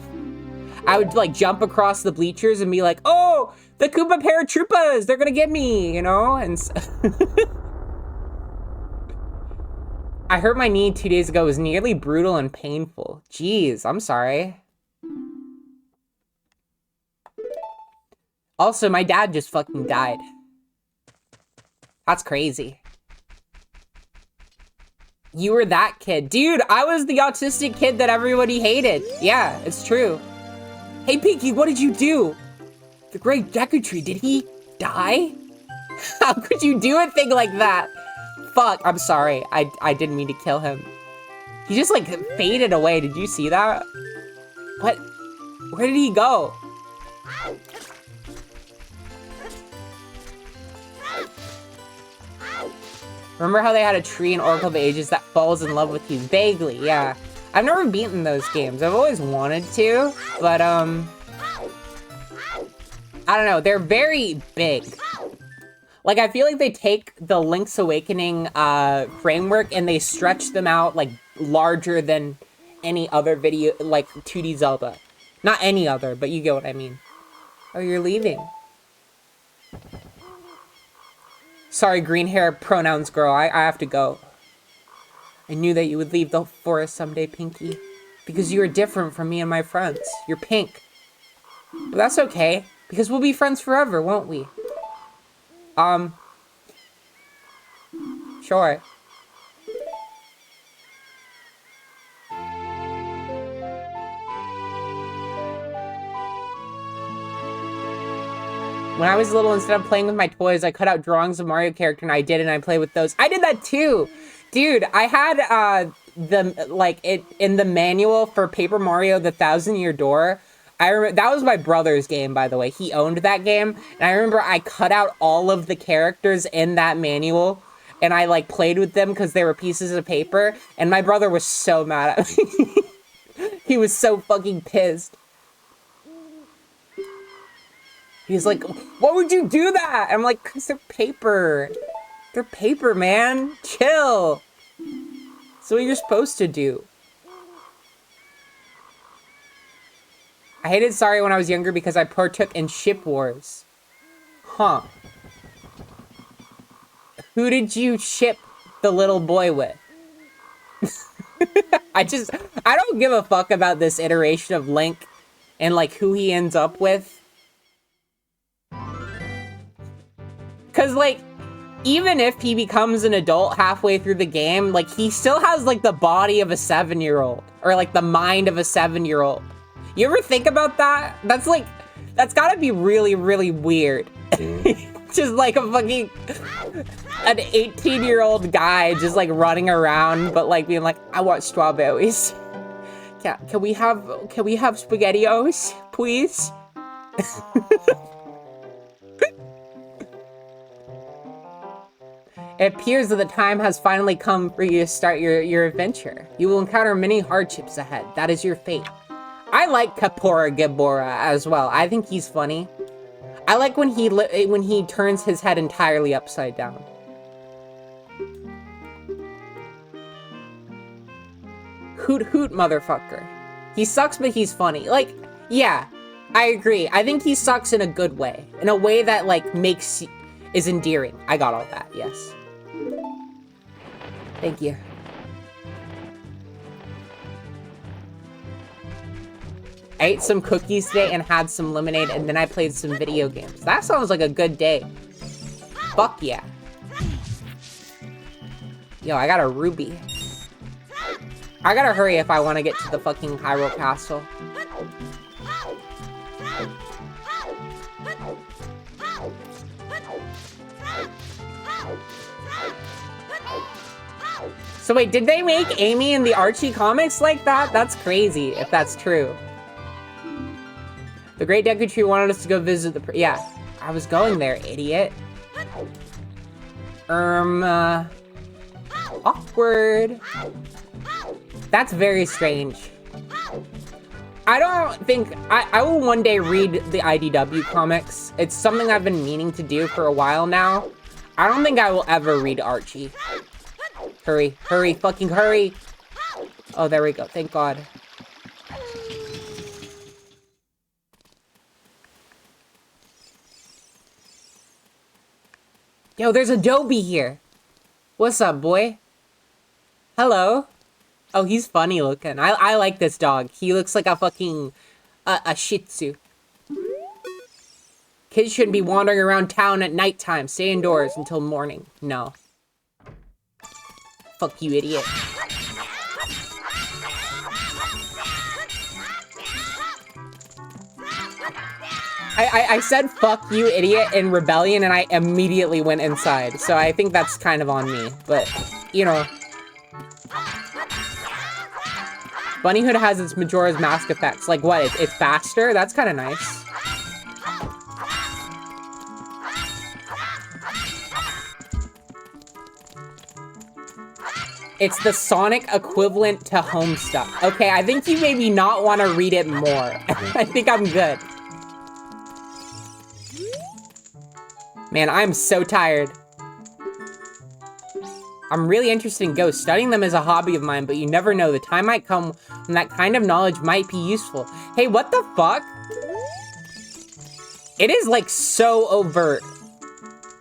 Speaker 1: I would, like, jump across the bleachers and be like, oh, the Koopa Paratroopas, they're gonna get me, you know? And I hurt my knee 2 days ago. It was nearly brutal and painful. Jeez, I'm sorry. Also, my dad just fucking died. That's crazy. You were that kid. Dude, I was the autistic kid that everybody hated. Yeah, it's true. Hey, Pinky, what did you do? The Great Deku Tree, did he die? How could you do a thing like that? Fuck, I'm sorry. I didn't mean to kill him. He just, like, faded away. Did you see that? What? Where did he go? Remember how they had a tree in Oracle of Ages that falls in love with you? Vaguely, yeah. I've never beaten those games. I've always wanted to, but, I don't know. They're very big. Like, I feel like they take the Link's Awakening, framework and they stretch them out, like, larger than any other video, like, 2D Zelda. Not any other, but you get what I mean. Oh, you're leaving. Sorry, green hair pronouns girl. I have to go. I knew that you would leave the forest someday, Pinky. Because you are different from me and my friends. You're pink. But that's okay. Because we'll be friends forever, won't we? Sure. When I was little, instead of playing with my toys, I cut out drawings of Mario character and I played with those. I did that too! Dude, I had, in the manual for Paper Mario: The Thousand-Year Door, that was my brother's game, by the way. He owned that game, and I remember I cut out all of the characters in that manual, and I, like, played with them because they were pieces of paper, and my brother was so mad at me. He was so fucking pissed. He's like, "What would you do that?" I'm like, "'Cause they're paper. They're paper, man. Chill. That's what you're supposed to do." I hated Sorry when I was younger because I partook in ship wars. Huh. Who did you ship the little boy with? I don't give a fuck about this iteration of Link and, like, who he ends up with. Because, like, even if he becomes an adult halfway through the game, like, he still has, like, the body of a 7-year-old. Or, like, the mind of a 7-year-old. You ever think about that? That's, like, that's gotta be really, really weird. Just, like, an 18-year-old guy just, like, running around, but, like, being like, "I want strawberries. Can we have SpaghettiOs, please?" It appears that the time has finally come for you to start your adventure. You will encounter many hardships ahead. That is your fate. I like Kapora Gibora as well. I think he's funny. I like when he turns his head entirely upside down. Hoot hoot, motherfucker. He sucks, but he's funny. Like, yeah, I agree. I think he sucks in a good way. In a way that, like, is endearing. I got all that, yes. Thank you. I ate some cookies today and had some lemonade, and then I played some video games. That sounds like a good day. Fuck yeah. Yo, I got a ruby. I gotta hurry if I want to get to the fucking Hyrule Castle. So wait, did they make Amy in the Archie comics like that? That's crazy, if that's true. The Great Deku Tree wanted us to go visit the... Yeah, I was going there, idiot. Awkward. That's very strange. I don't think... I will one day read the IDW comics. It's something I've been meaning to do for a while now. I don't think I will ever read Archie. Hurry, hurry, fucking hurry! Oh, there we go, thank God. Yo, there's a Dobie here! What's up, boy? Hello? Oh, he's funny looking. I like this dog. He looks like a fucking... a Shih Tzu. Kids shouldn't be wandering around town at nighttime. Stay indoors until morning. No. Fuck you, idiot. I said fuck you, idiot, in Rebellion, and I immediately went inside. So I think that's kind of on me. But, you know. Bunnyhood has its Majora's Mask effects. Like what? It's faster? That's kind of nice. It's the Sonic equivalent to Homestuck. Okay, I think you maybe not want to read it more. I think I'm good. Man, I'm so tired. I'm really interested in ghosts. Studying them is a hobby of mine, but you never know. The time might come when that kind of knowledge might be useful. Hey, what the fuck? It is, like, so overt.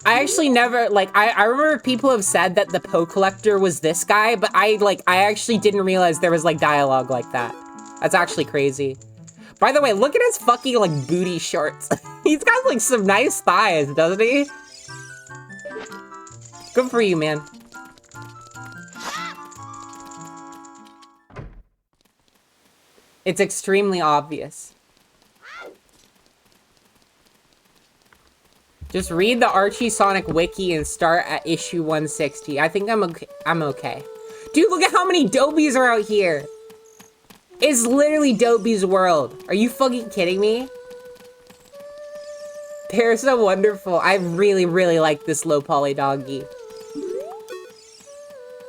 Speaker 1: I actually never, like, I remember people have said that the Poe Collector was this guy, but I actually didn't realize there was, like, dialogue like that. That's actually crazy. By the way, look at his fucking, like, booty shorts. He's got, like, some nice thighs, doesn't he? Good for you, man. It's extremely obvious. Just read the Archie Sonic wiki and start at issue 160. I think I'm okay. Dude, look at how many Dobies are out here. It's literally Dobie's world. Are you fucking kidding me? They're so wonderful. I really, really like this low poly doggy.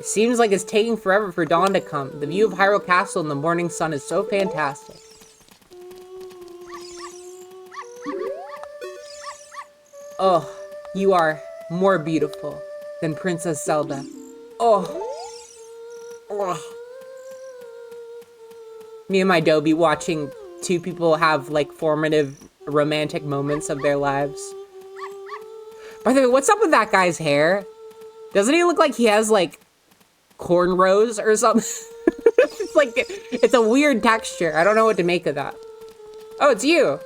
Speaker 1: It seems like it's taking forever for dawn to come. The view of Hyrule Castle in the morning sun is so fantastic. Oh, you are more beautiful than Princess Zelda. Oh. Oh. Me and my Dobie watching two people have, like, formative romantic moments of their lives. By the way, what's up with that guy's hair? Doesn't he look like he has, like, cornrows or something? It's like, it's a weird texture. I don't know what to make of that. Oh, it's you.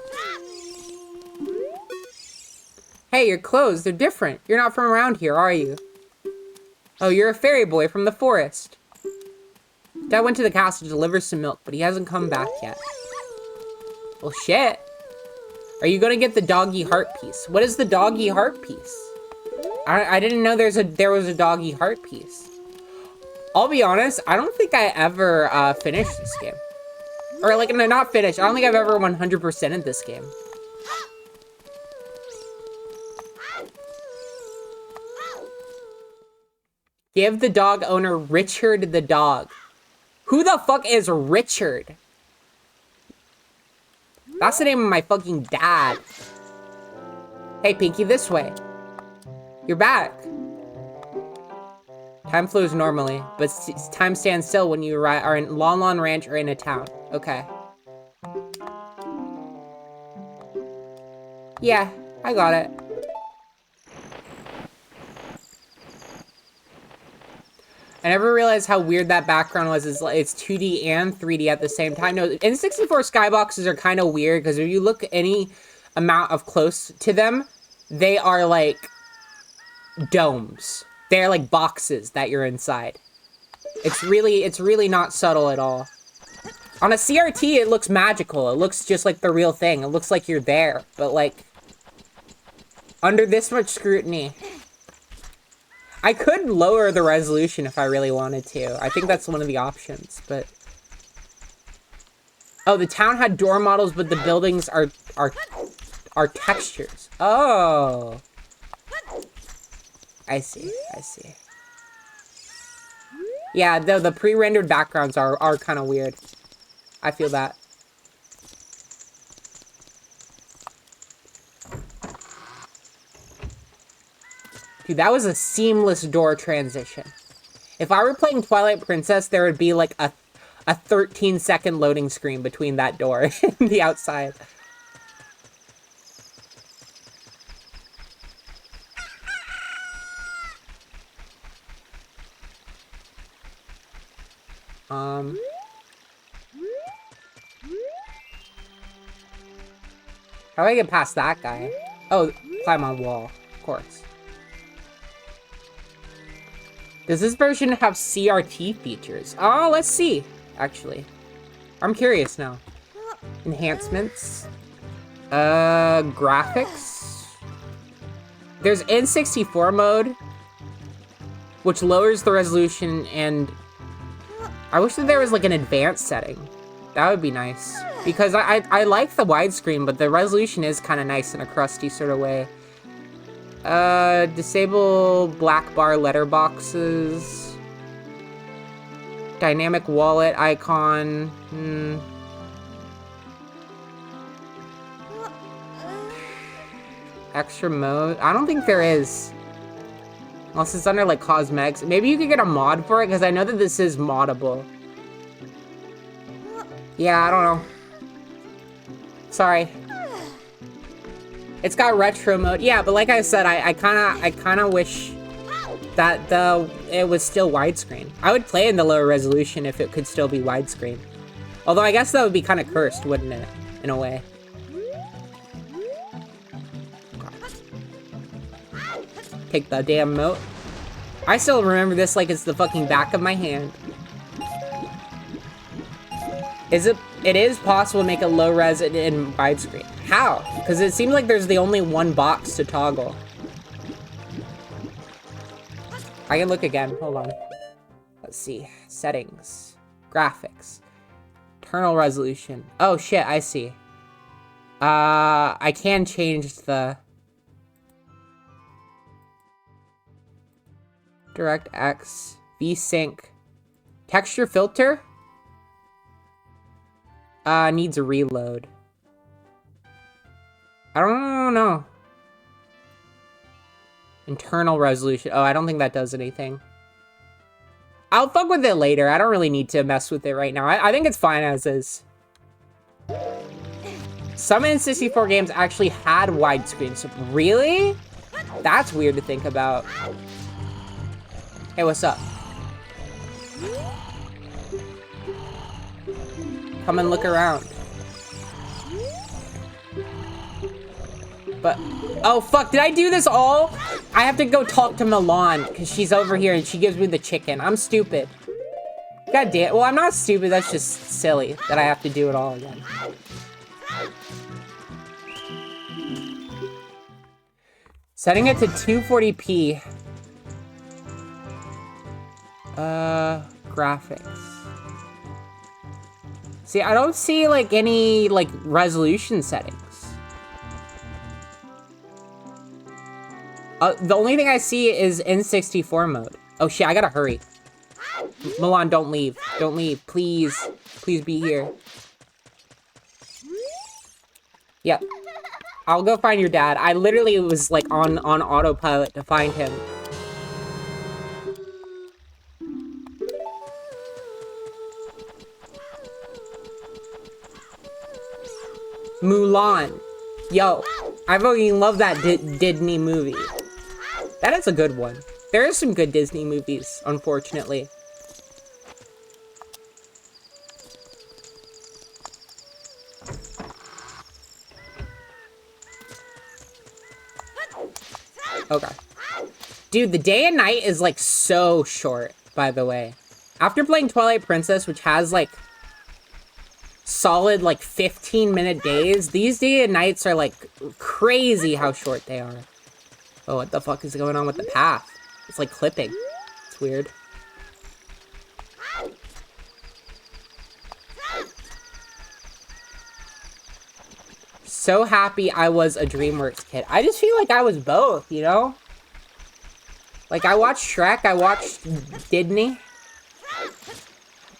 Speaker 1: Hey, your clothes, they're different. You're not from around here, are you? Oh, you're a fairy boy from the forest. Dad went to the castle to deliver some milk, but he hasn't come back yet. Well, shit. Are you gonna get the doggy heart piece? What is the doggy heart piece? I didn't know there was a doggy heart piece. I'll be honest, I don't think I ever finished this game. Or, like, no, not finished. I don't think I've ever 100%ed this game. Give the dog owner Richard the dog. Who the fuck is Richard? That's the name of my fucking dad. Hey, Pinky, this way. You're back. Time flows normally, but time stands still when you are in Lon Lon Ranch or in a town. Okay. Yeah, I got it. I never realized how weird that background was. It's 2D and 3D at the same time. No, N64 skyboxes are kind of weird because if you look any amount of close to them, they are like domes. They're like boxes that you're inside. It's really not subtle at all. On a CRT, it looks magical. It looks just like the real thing. It looks like you're there, but like under this much scrutiny. I could lower the resolution if I really wanted to. I think that's one of the options, but... Oh, the town had door models, but the buildings are textures. Oh. I see. Yeah, the pre-rendered backgrounds are kind of weird. I feel that. Dude, that was a seamless door transition. If I were playing Twilight Princess, there would be like a 13-second loading screen between that door and the outside. How do I get past that guy? Oh, climb on wall, of course. Does this version have CRT features? Oh, let's see, actually. I'm curious now. Enhancements. Graphics. There's N64 mode, which lowers the resolution, and I wish that there was like an advanced setting. That would be nice. Because I like the widescreen, but the resolution is kind of nice in a crusty sort of way. Disable black bar letterboxes. Dynamic wallet icon. Extra mode. I don't think there is. Unless it's under, like, cosmetics. Maybe you could get a mod for it, because I know that this is moddable. Yeah, I don't know. Sorry. It's got retro mode. Yeah, but like I said, I kind of wish that it was still widescreen. I would play in the lower resolution if it could still be widescreen. Although I guess that would be kind of cursed, wouldn't it? In a way. Take the damn moat. I still remember this like it's the fucking back of my hand. It is possible to make it low res in widescreen. How? Because it seems like there's the only one box to toggle. I can look again. Hold on. Let's see. Settings. Graphics. Internal resolution. Oh shit, I see. I can change the DirectX VSync texture filter. Needs a reload. I don't know. Internal resolution. Oh, I don't think that does anything. I'll fuck with it later. I don't really need to mess with it right now. I think it's fine as is. Some N64 games actually had widescreen. So really? That's weird to think about. Hey, what's up? Come and look around. But, oh fuck, did I do this all? I have to go talk to Milan, because she's over here and she gives me the chicken. I'm stupid. God damn, well I'm not stupid, that's just silly that I have to do it all again. Setting it to 240p. Graphics. See, I don't see, like, any, like, resolution settings. The only thing I see is N64 mode. Oh shit, I gotta hurry. Milan, don't leave. Don't leave, please. Please be here. Yep. I'll go find your dad. I literally was, like, on autopilot to find him. Mulan. Yo, I fucking love that Disney movie. That is a good one. There are some good Disney movies, unfortunately. Okay. Dude, the day and night is, like, so short, by the way. After playing Twilight Princess, which has, like, solid, like, 15-minute days, these day and nights are, like, crazy how short they are. Oh, what the fuck is going on with the path? It's, like, clipping. It's weird. So happy I was a DreamWorks kid. I just feel like I was both, you know? Like, I watched Shrek, I watched Disney.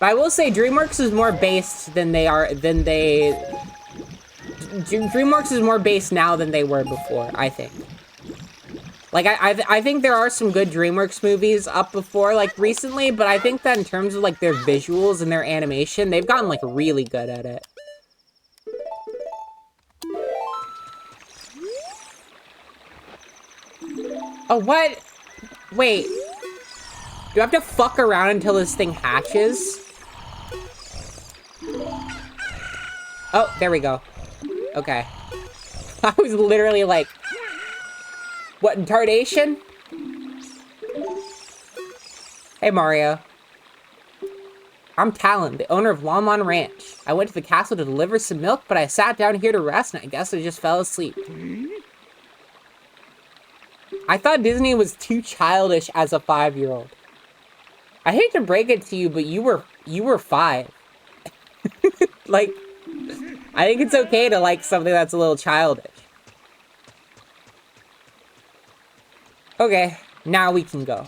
Speaker 1: But I will say DreamWorks is more based than DreamWorks is more based now than they were before, I think. Like, I think there are some good DreamWorks movies up before, like, recently, but I think that in terms of, like, their visuals and their animation, they've gotten, like, really good at it. Oh, what? Wait. Do I have to fuck around until this thing hatches? Oh, there we go. Okay. I was literally like... What, retardation? Hey, Mario. I'm Talon, the owner of Lon Ranch. I went to the castle to deliver some milk, but I sat down here to rest, and I guess I just fell asleep. I thought Disney was too childish as a 5-year-old. I hate to break it to you, but you were 5. Like, I think it's okay to like something that's a little childish. Okay, now we can go.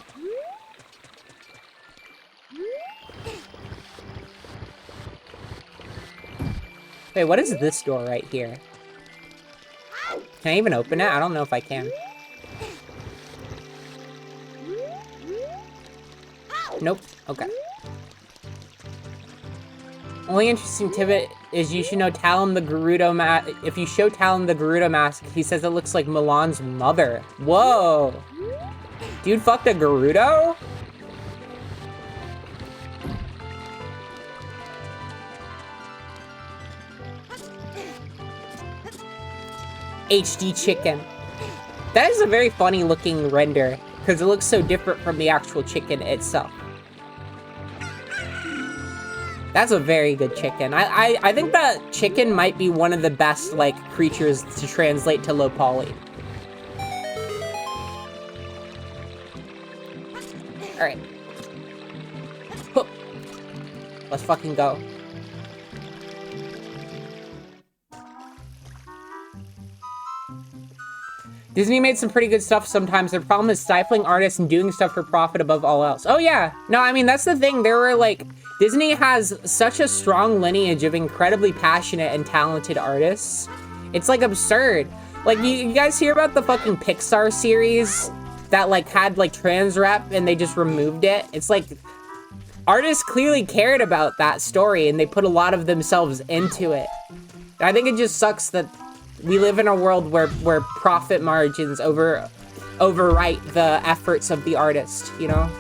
Speaker 1: Wait, what is this door right here? Can I even open it? I don't know if I can. Nope. Okay. Only interesting tidbit is you should know Talon the Gerudo if you show Talon the Gerudo mask, he says it looks like Milan's mother. Whoa! Dude fucked a Gerudo? HD chicken. That is a very funny looking render, because it looks so different from the actual chicken itself. That's a very good chicken. I think that chicken might be one of the best, like, creatures to translate to low poly. Alright. Let's fucking go. Disney made some pretty good stuff sometimes. Their problem is stifling artists and doing stuff for profit above all else. Oh yeah. No, I mean, that's the thing. There were like, Disney has such a strong lineage of incredibly passionate and talented artists. It's like absurd. Like, you guys hear about the fucking Pixar series that like had like trans rep and they just removed it? It's like, artists clearly cared about that story and they put a lot of themselves into it. I think it just sucks that we live in a world where profit margins overwrite the efforts of the artist, you know?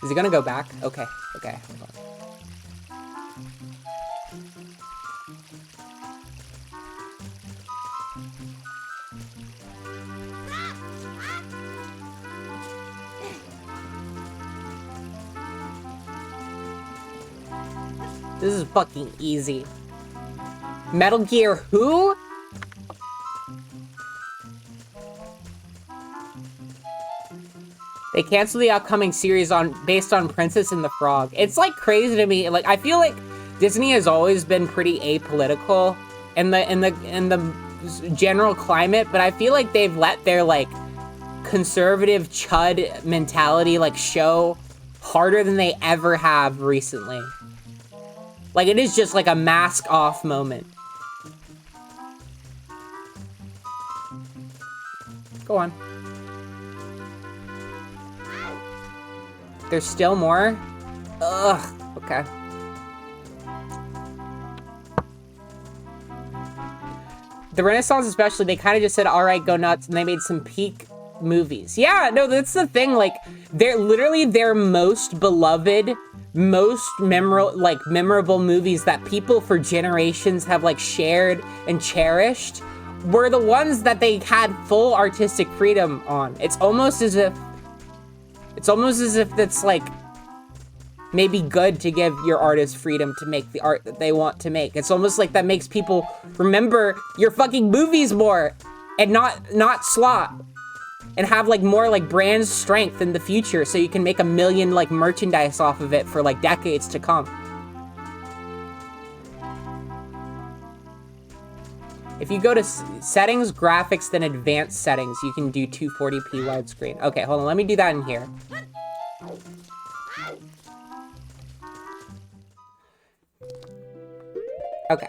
Speaker 1: Is he gonna go back? Okay, okay. Hold on. This is fucking easy. Metal Gear who? They canceled the upcoming series based on Princess and the Frog. It's like crazy to me. Like, I feel like Disney has always been pretty apolitical in the general climate, but I feel like they've let their like conservative chud mentality like show harder than they ever have recently. Like, it is just like a mask off moment. Go on. There's still more? Ugh, okay. The Renaissance especially, they kind of just said, all right, go nuts, and they made some peak movies. Yeah, no, that's the thing, like, they're literally their most beloved, most memorable movies that people for generations have, like, shared and cherished were the ones that they had full artistic freedom on. It's almost as if it's like maybe good to give your artist freedom to make the art that they want to make. It's almost like that makes people remember your fucking movies more and not slop and have like more like brand strength in the future so you can make 1 million like merchandise off of it for like decades to come. If you go to settings, graphics, then advanced settings, you can do 240p widescreen. Okay, hold on, let me do that in here. Okay.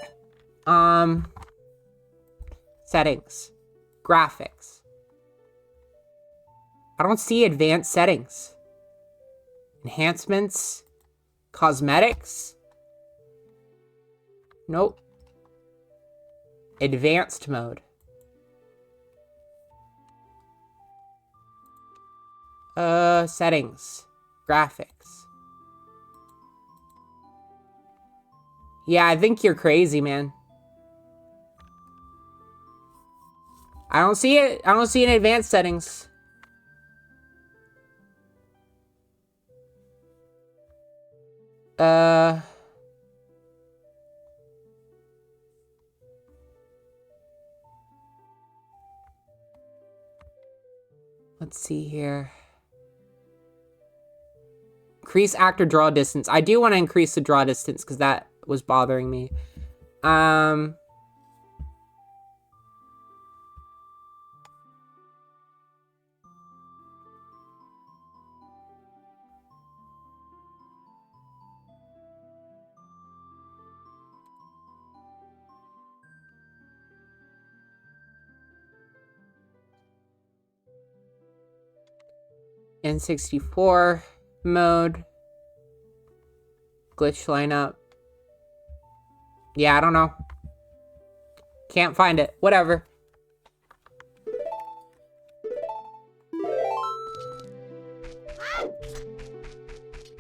Speaker 1: Settings. Graphics. I don't see advanced settings. Enhancements. Cosmetics. Nope. Advanced mode. Settings. Graphics. Yeah, I think you're crazy, man. I don't see it. I don't see it in advanced settings. Let's see here. Increase actor draw distance. I do want to increase the draw distance because that was bothering me. N64 mode. Glitch lineup. Yeah, I don't know. Can't find it. Whatever.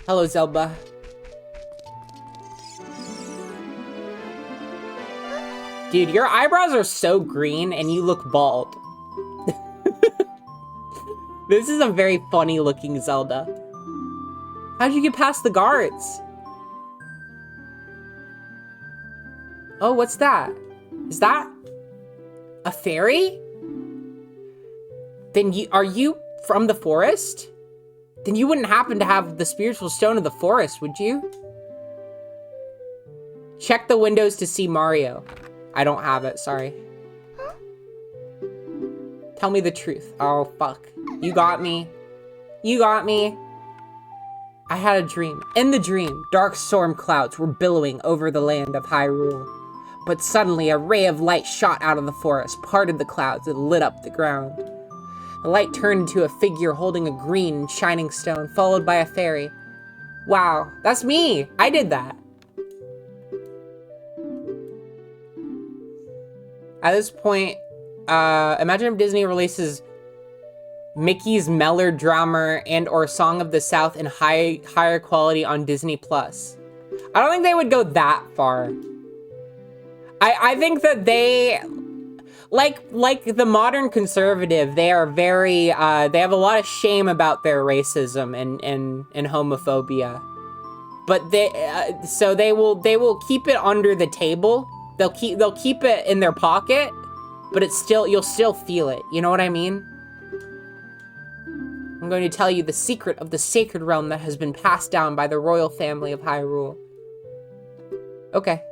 Speaker 1: Hello, Zelda. Dude, your eyebrows are so green and you look bald. This is a very funny looking Zelda. How'd you get past the guards? Oh, what's that? Is that a fairy? Then are you from the forest? Then you wouldn't happen to have the spiritual stone of the forest, would you? Check the windows to see Mario. I don't have it, sorry. Tell me the truth. Oh, fuck. You got me. You got me. I had a dream. In the dream, dark storm clouds were billowing over the land of Hyrule. But suddenly, a ray of light shot out of the forest, parted the clouds, and lit up the ground. The light turned into a figure holding a green, shining stone, followed by a fairy. Wow, that's me! I did that. At this point, imagine if Disney releases Mickey's Melodrama and or Song of the South in higher quality on Disney Plus. I don't think they would go that far. I think that they, like the modern conservative, they are very, they have a lot of shame about their racism and homophobia. But so they will keep it under the table. They'll keep it in their pocket, but you'll still feel it. You know what I mean? I'm going to tell you the secret of the sacred realm that has been passed down by the royal family of Hyrule. Okay.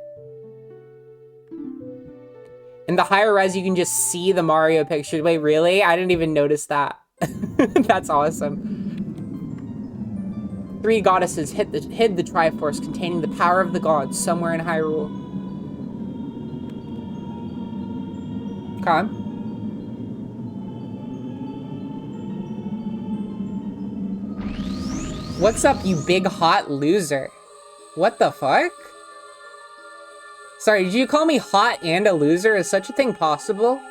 Speaker 1: In the higher res, you can just see the Mario pictures. Wait, really? I didn't even notice that. That's awesome. 3 goddesses hid the Triforce containing the power of the gods somewhere in Hyrule. Okay. What's up, you big hot loser? What the fuck? Sorry, did you call me hot and a loser? Is such a thing possible?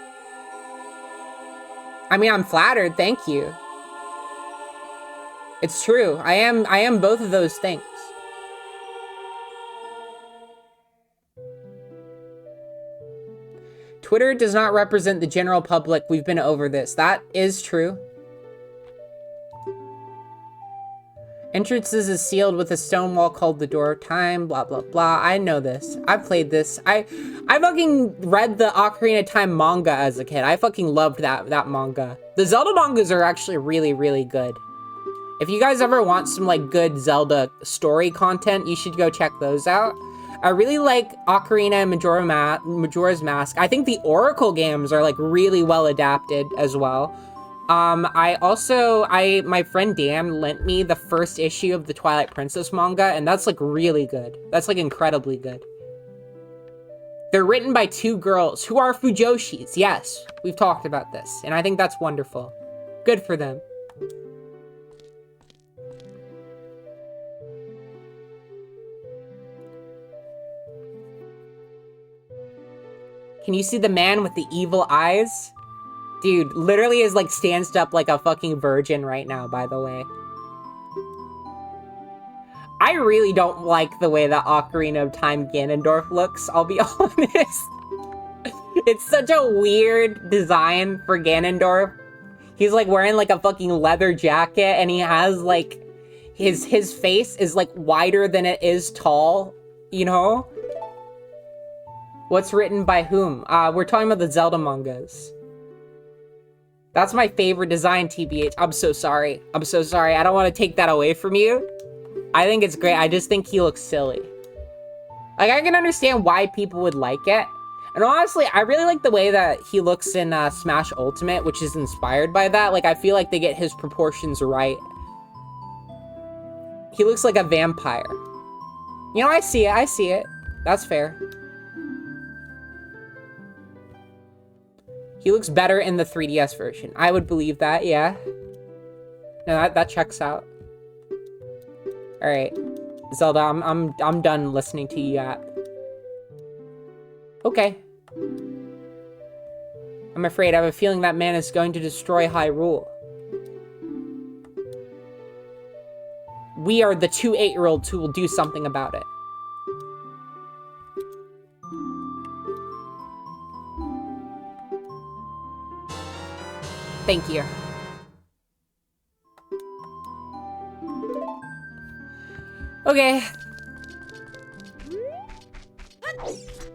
Speaker 1: I mean, I'm flattered, thank you. It's true. I am both of those things. Twitter does not represent the general public. We've been over this. That is true. Entrances is sealed with a stone wall called the Door of Time, blah, blah, blah. I know this. I played this. I fucking read the Ocarina of Time manga as a kid. I fucking loved that manga. The Zelda mangas are actually really, really good. If you guys ever want some, like, good Zelda story content, you should go check those out. I really like Ocarina and Majora's Mask. I think the Oracle games are, like, really well adapted as well. My friend Dan lent me the first issue of the Twilight Princess manga, and that's, like, really good. That's, like, incredibly good. They're written by 2 girls who are Fujoshis. Yes, we've talked about this, and I think that's wonderful. Good for them. Can you see the man with the evil eyes? Dude, literally is like stands up like a fucking virgin right now, by the way. I really don't like the way that Ocarina of Time Ganondorf looks, I'll be honest. It's such a weird design for Ganondorf. He's like wearing like a fucking leather jacket and he has like, his face is like wider than it is tall, you know? What's written by whom? We're talking about the Zelda mangas. That's my favorite design, TBH. I'm so sorry. I'm so sorry. I don't want to take that away from you. I think it's great. I just think he looks silly. Like, I can understand why people would like it. And honestly, I really like the way that he looks in Smash Ultimate, which is inspired by that. Like, I feel like they get his proportions right. He looks like a vampire. You know, I see it. I see it. That's fair. He looks better in the 3DS version. I would believe that, yeah. No, that checks out. All right, Zelda, I'm done listening to you yap. Okay. I'm afraid I have a feeling that man is going to destroy Hyrule. We are the 2 8-year-olds who will do something about it. Thank you. Okay.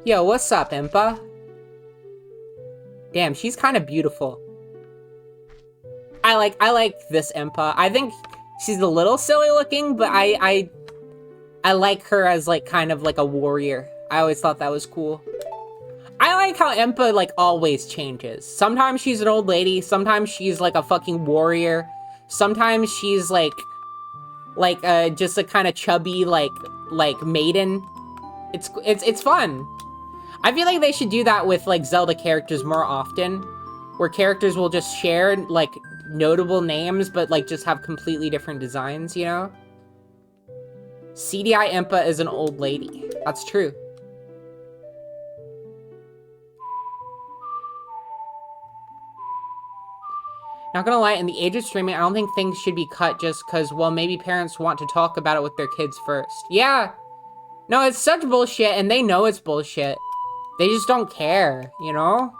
Speaker 1: Yo, what's up, Impa? Damn, she's kind of beautiful. I like this Impa. I think she's a little silly looking, but I like her as like kind of like a warrior. I always thought that was cool. I like how Impa like always changes. Sometimes she's an old lady, sometimes she's like a fucking warrior. Sometimes she's like just a kind of chubby like maiden. It's fun. I feel like they should do that with like Zelda characters more often, where characters will just share like notable names but like just have completely different designs, you know? CDI Impa is an old lady. That's true. Not gonna lie, in the age of streaming, I don't think things should be cut just because, well, maybe parents want to talk about it with their kids first. Yeah. No, it's such bullshit, and they know it's bullshit. They just don't care, you know?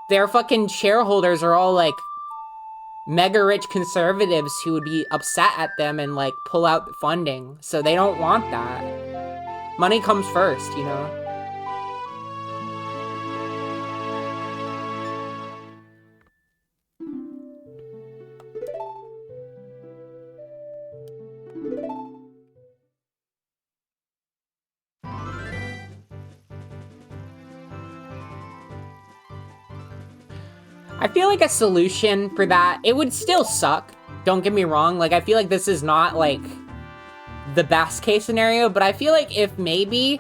Speaker 1: Their fucking shareholders are all, like, mega rich conservatives who would be upset at them and, like, pull out funding. So they don't want that. Money comes first, you know? I feel like a solution for that, it would still suck. Don't get me wrong. Like, I feel like this is not, like, the best case scenario, but I feel like if maybe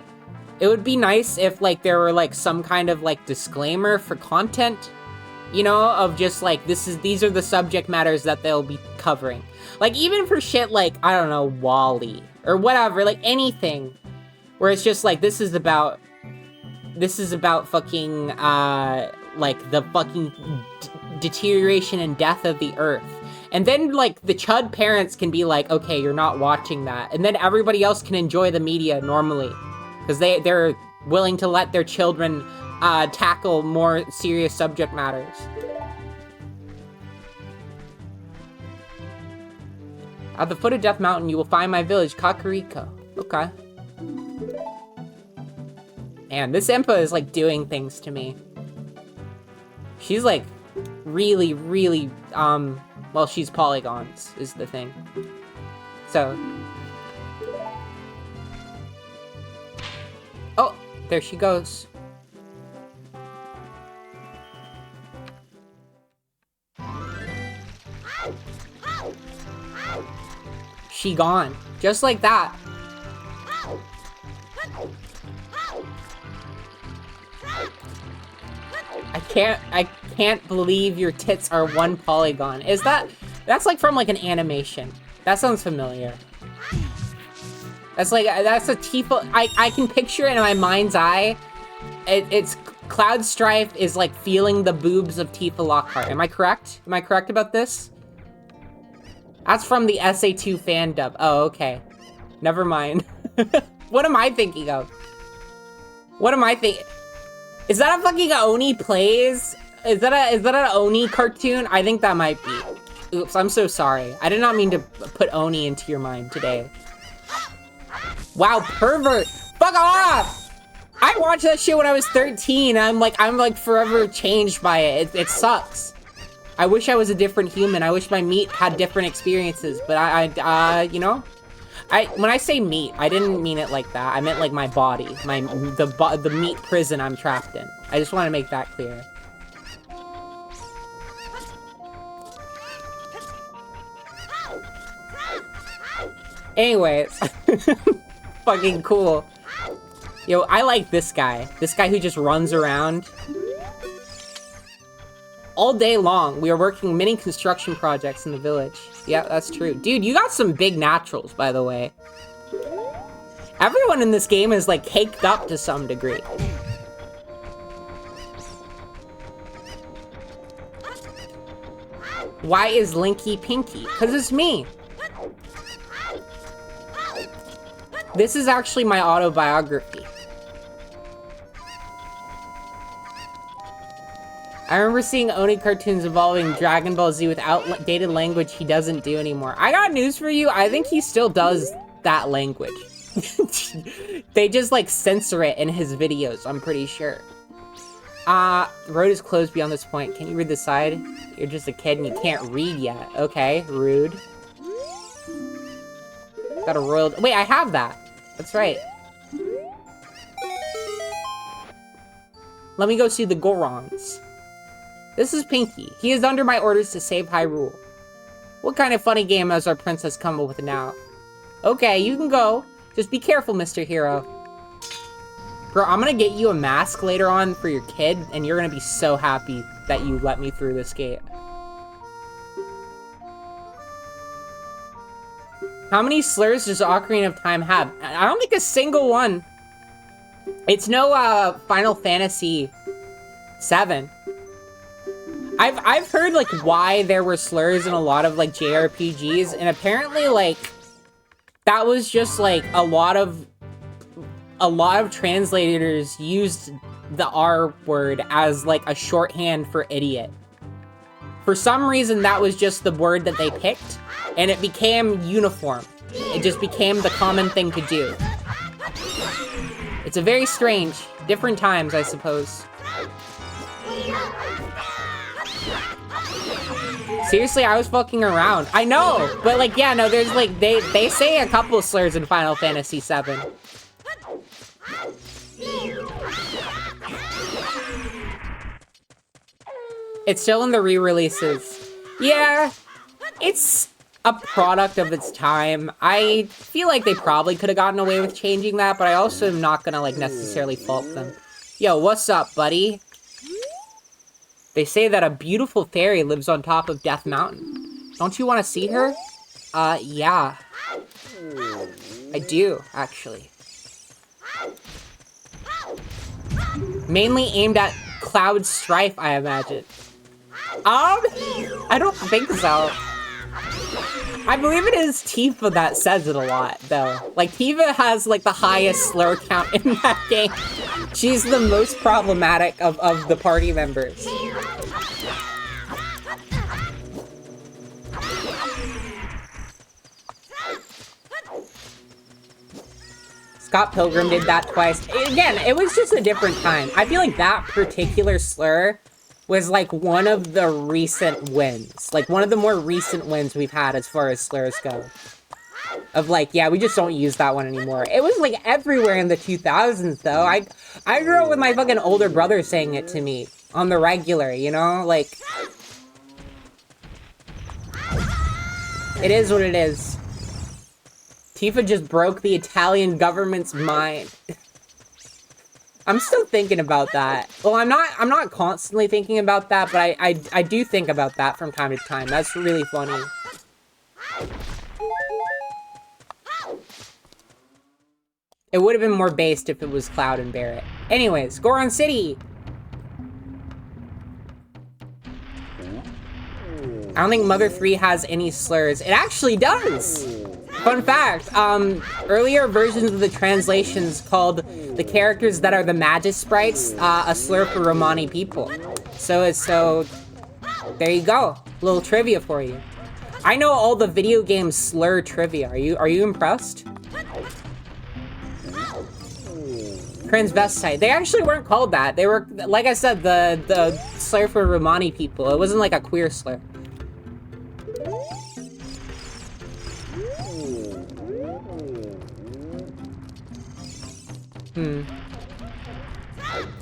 Speaker 1: it would be nice if, like, there were, like, some kind of, like, disclaimer for content, you know, of just, like, these are the subject matters that they'll be covering. Like, even for shit like, I don't know, Wall-E, or whatever, like, anything, where it's just, like, this is about fucking, like, the fucking deterioration and death of the Earth. And then, like, the chud parents can be like, okay, you're not watching that. And then everybody else can enjoy the media normally. Because they're willing to let their children tackle more serious subject matters. At the foot of Death Mountain, you will find my village, Kakariko. Okay. And this Impa is, like, doing things to me. She's, like, really, really, well, she's polygons, is the thing. So. Oh, there she goes. She gone. Just like that. I can't believe your tits are one polygon. Is that's like from like an animation. That sounds familiar. That's a Tifa, I can picture it in my mind's eye. It's Cloud Strife is like feeling the boobs of Tifa Lockhart. Am I correct? Am I correct about this? That's from the SA2 fan dub. Oh, okay. Never mind. What am I thinking of? What am I thinking? Is that a fucking Oni Plays? Is that an Oni cartoon? I think that might be. Oops, I'm so sorry. I did not mean to put Oni into your mind today. Wow, pervert! Fuck off! I watched that shit when I was 13. I'm like forever changed by it. It sucks. I wish I was a different human. I wish my meat had different experiences. But you know? When I say meat, I didn't mean it like that. I meant like my body, the meat prison I'm trapped in. I just want to make that clear. Anyways, fucking cool. Yo, I like this guy. This guy who just runs around. All day long, we are working many construction projects in the village. Yeah, that's true. Dude, you got some big naturals, by the way. Everyone in this game is, like, caked up to some degree. Why is Linky Pinky? Because it's me. This is actually my autobiography. I remember seeing Oni cartoons involving Dragon Ball Z with outdated language he doesn't do anymore. I got news for you. I think he still does that language. They just, like, censor it in his videos, I'm pretty sure. The road is closed beyond this point. Can you read the side? You're just a kid and you can't read yet. Okay, rude. Got a royal... Wait, I have that. That's right. Let me go see the Gorons. This is Pinky. He is under my orders to save Hyrule. What kind of funny game has our princess come up with now? Okay, you can go. Just be careful, Mr. Hero. Bro, I'm gonna get you a mask later on for your kid, and you're gonna be so happy that you let me through this gate. How many slurs does Ocarina of Time have? I don't think a single one. It's no, Final Fantasy VII. I've heard, like, why there were slurs in a lot of, like, JRPGs, and apparently, like, that was just, like, a lot of translators used the R word as, like, a shorthand for idiot. For some reason, that was just the word that they picked, and it became uniform. It just became the common thing to do. It's a very strange, different times, I suppose. Seriously, I was fucking around. I know, but, like, yeah, no, there's, like, they say a couple slurs in Final Fantasy VII. It's still in the re-releases. Yeah, it's a product of its time. I feel like they probably could have gotten away with changing that, but I also am not gonna, like, necessarily fault them. Yo, what's up, buddy? They say that a beautiful fairy lives on top of Death Mountain. Don't you want to see her? Yeah. I do, actually. Mainly aimed at Cloud Strife, I imagine. I don't think so. I believe it is Tifa that says it a lot, though. Like, Tifa has, like, the highest slur count in that game. She's the most problematic of the party members. Scott Pilgrim did that twice. Again, it was just a different time. I feel like that particular slur was, like, one of the recent wins. Like, one of the more recent wins we've had as far as slurs go. Of, like, yeah, we just don't use that one anymore. It was, like, everywhere in the 2000s, though. I grew up with my fucking older brother saying it to me on the regular, you know? Like, it is what it is. Tifa just broke the Italian government's mind. I'm still thinking about that. Well, I'm not constantly thinking about that, but I do think about that from time to time. That's really funny. It would have been more based if it was Cloud and Barret. Anyways, Goron City! I don't think Mother 3 has any slurs. It actually does! Fun fact, earlier versions of the translations called the characters that are the Magus sprites, a slur for Romani people. So, there you go. Little trivia for you. I know all the video game slur trivia. Are you impressed? Transvestite. They actually weren't called that. They were, like I said, the slur for Romani people. It wasn't like a queer slur.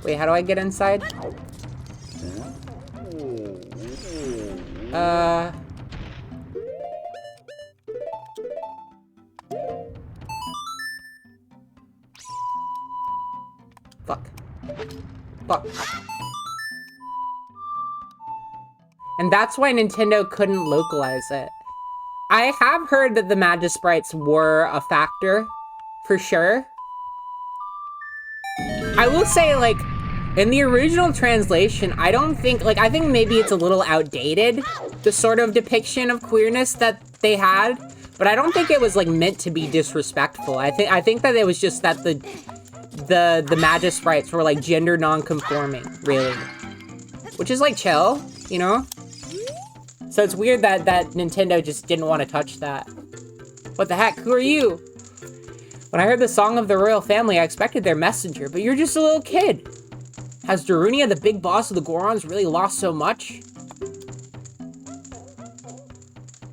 Speaker 1: Wait, how do I get inside? Fuck. Fuck. And that's why Nintendo couldn't localize it. I have heard that the Magic Sprites were a factor, for sure. I will say, like, in the original translation, I don't think, like, I think maybe it's a little outdated, the sort of depiction of queerness that they had, but I don't think it was, like, meant to be disrespectful. I think that it was just that the Magic Sprites were, like, gender non-conforming, really. Which is, like, chill, you know? So it's weird that Nintendo just didn't want to touch that. What the heck? Who are you? When I heard the song of the royal family, I expected their messenger, but you're just a little kid. Has Darunia, the big boss of the Gorons, really lost so much?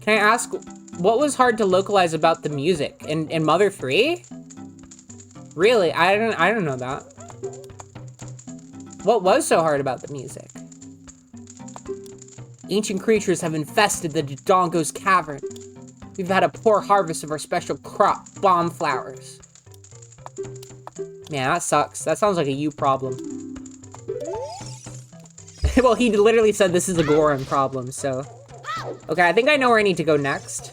Speaker 1: Can I ask, what was hard to localize about the music in Mother 3? Really? I don't know that. What was so hard about the music? Ancient creatures have infested the Dodongo's cavern. We've had a poor harvest of our special crop, bomb flowers. Man, that sucks. That sounds like a you problem. Well, he literally said this is a Goron problem, so... Okay, I think I know where I need to go next.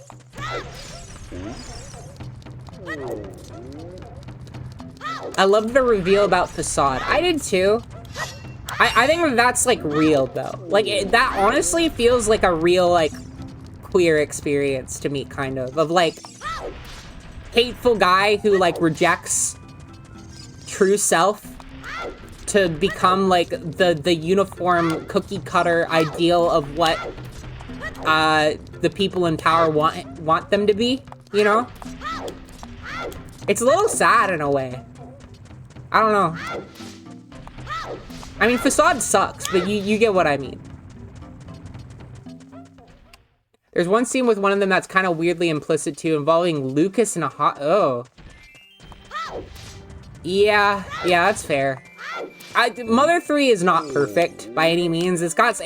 Speaker 1: I loved the reveal about Facade. I did too. I think that's, like, real, though. Like, that honestly feels like a real, like, queer experience to me, kind of. Of, like, hateful guy who, like, rejects true self to become, like, the uniform cookie-cutter ideal of what the people in power want them to be, you know? It's a little sad in a way. I don't know. I mean, Facade sucks, but you get what I mean. There's one scene with one of them that's kind of weirdly implicit too, involving Lucas and a hot... Oh. Yeah, that's fair. Mother 3 is not perfect by any means. It's got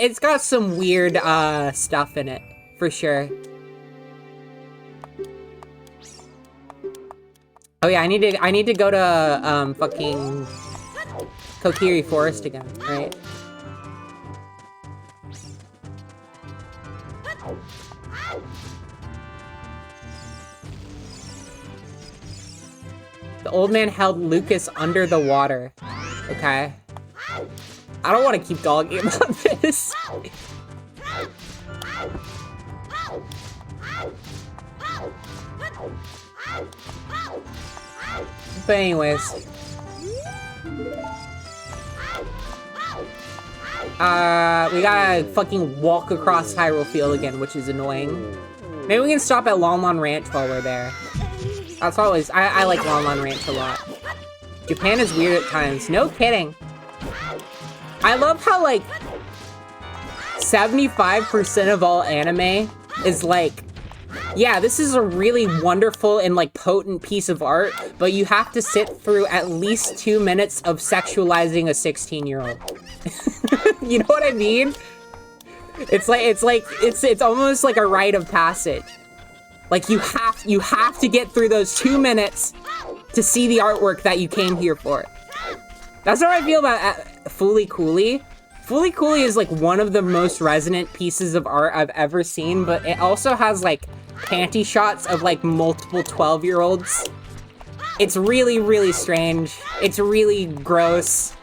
Speaker 1: some weird stuff in it, for sure. Oh yeah, I need to go to fucking Kokiri Forest again, right? The old man held Lucas under the water. Okay. I don't want to keep dogging about this. But anyways. We gotta fucking walk across Hyrule Field again, which is annoying. Maybe we can stop at Lon Lon Ranch while we're there. That's always... I like Lon Lon Ranch a lot. Japan is weird at times. No kidding. I love how, like, 75% of all anime is, like, yeah, this is a really wonderful and, like, potent piece of art, but you have to sit through at least 2 minutes of sexualizing a 16-year-old. You know what I mean? It's almost like a rite of passage. Like, you have to get through those 2 minutes to see the artwork that you came here for. That's how I feel about Fooly Cooly. Fooly Cooly is, like, one of the most resonant pieces of art I've ever seen, but it also has, like, panty shots of, like, multiple 12-year-olds. It's really, really strange. It's really gross.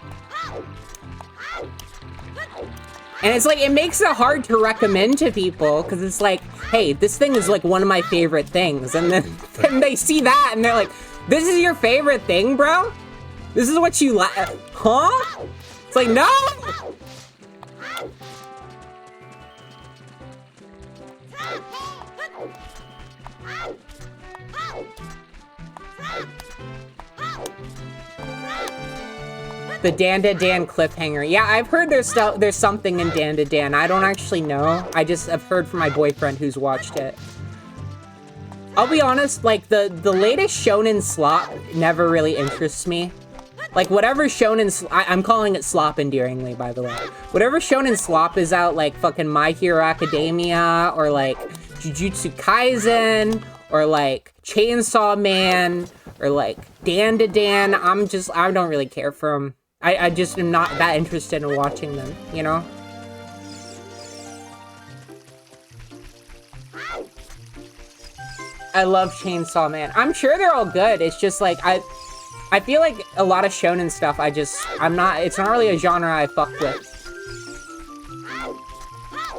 Speaker 1: And it's, like, it makes it hard to recommend to people, because it's like, hey, this thing is, like, one of my favorite things. And then they see that, and they're like, this is your favorite thing, bro? This is what you like? Huh? It's like, no! The Dan to Dan cliffhanger. Yeah, I've heard there's something in Dan to Dan. I don't actually know. I just have heard from my boyfriend who's watched it. I'll be honest, like, the latest shonen slop never really interests me. Like, whatever shonen... I'm calling it slop endearingly, by the way. Whatever shonen slop is out, like, fucking My Hero Academia, or, like, Jujutsu Kaisen, or, like, Chainsaw Man, or, like, Dan to Dan, I don't really care for them. I just am not that interested in watching them, you know? I love Chainsaw Man. I'm sure they're all good. It's just like, I feel like a lot of shonen stuff, it's not really a genre I fuck with.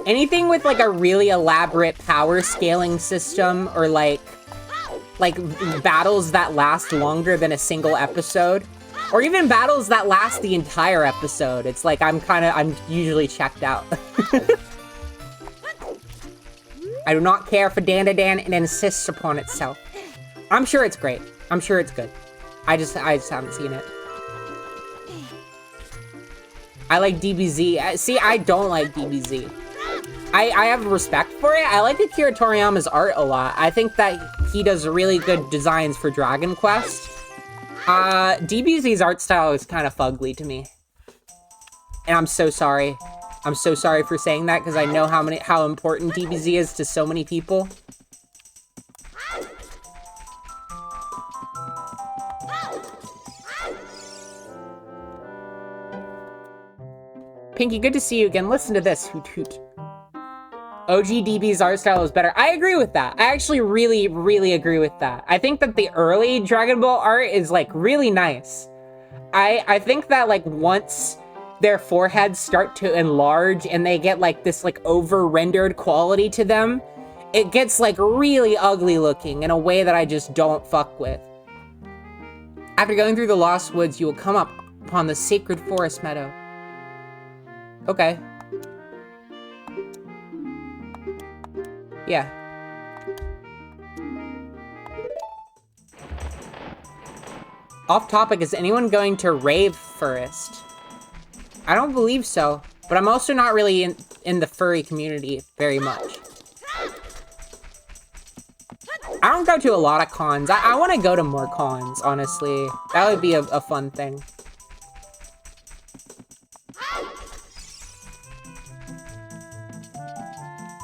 Speaker 1: Anything with like a really elaborate power scaling system or like battles that last longer than a single episode, or even battles that last the entire episode, it's like I'm usually checked out. I do not care for Dan-to-Dan, it insists upon itself. I'm sure it's great. I'm sure it's good. I just haven't seen it. I like DBZ. See, I don't like DBZ. I have respect for it. I like Akira Toriyama's art a lot. I think that he does really good designs for Dragon Quest. DBZ's art style is kind of fugly to me. And I'm so sorry. I'm so sorry for saying that, because I know how important DBZ is to so many people. Pinky, good to see you again. Listen to this. Hoot hoot. OG DB's art style is better. I agree with that. I actually really, really agree with that. I think that the early Dragon Ball art is, like, really nice. I think that, like, once their foreheads start to enlarge and they get, like, this, like, over-rendered quality to them, it gets, like, really ugly looking in a way that I just don't fuck with. After going through the Lost Woods, you will come upon the Sacred Forest Meadow. Okay. Yeah. Off topic, is anyone going to rave first? I don't believe so, but I'm also not really in the furry community very much. I don't go to a lot of cons. I want to go to more cons, honestly. That would be a fun thing.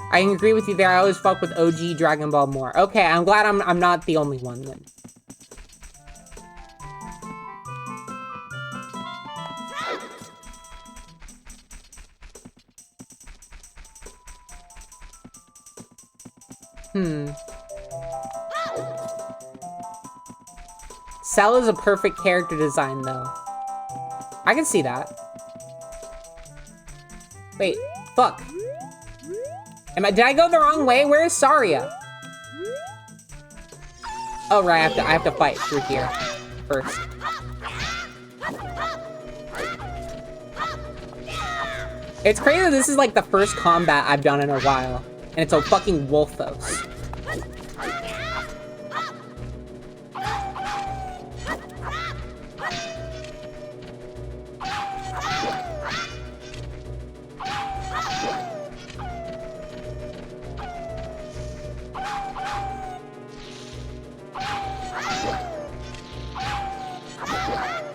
Speaker 1: I agree with you there. I always fuck with OG Dragon Ball more. Okay, I'm glad I'm not the only one then. Cell is a perfect character design, though. I can see that. Wait, fuck. Did I go the wrong way? Where is Saria? Oh, right, I have to fight through here first. It's crazy that this is like the first combat I've done in a while. And it's a fucking Wolfos.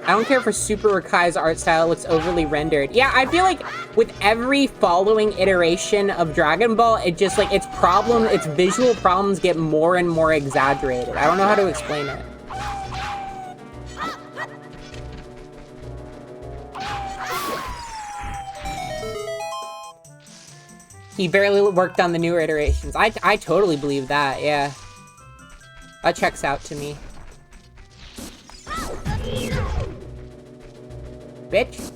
Speaker 1: I don't care for Super Rakai's art style looks overly rendered. Yeah, I feel like with every following iteration of Dragon Ball, it just like its visual problems get more and more exaggerated. I don't know how to explain it. He barely worked on the newer iterations. I totally believe that, yeah. That checks out to me. Bitch.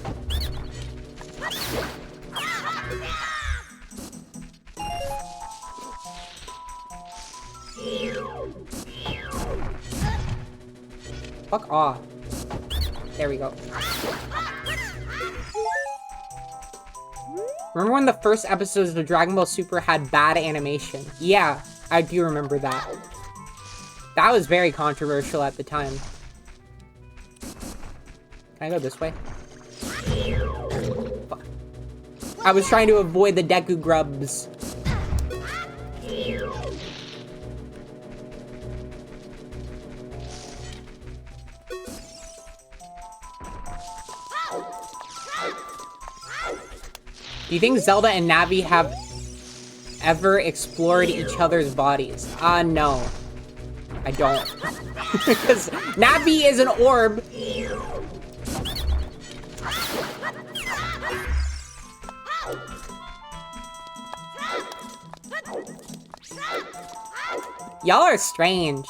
Speaker 1: Fuck off. There we go. Remember when the first episodes of Dragon Ball Super had bad animation? Yeah, I do remember that. That was very controversial at the time. Can I go this way? Fuck. I was trying to avoid the Deku grubs. Do you think Zelda and Navi have ever explored each other's bodies? No. I don't. Because Navi is an orb. Y'all are strange.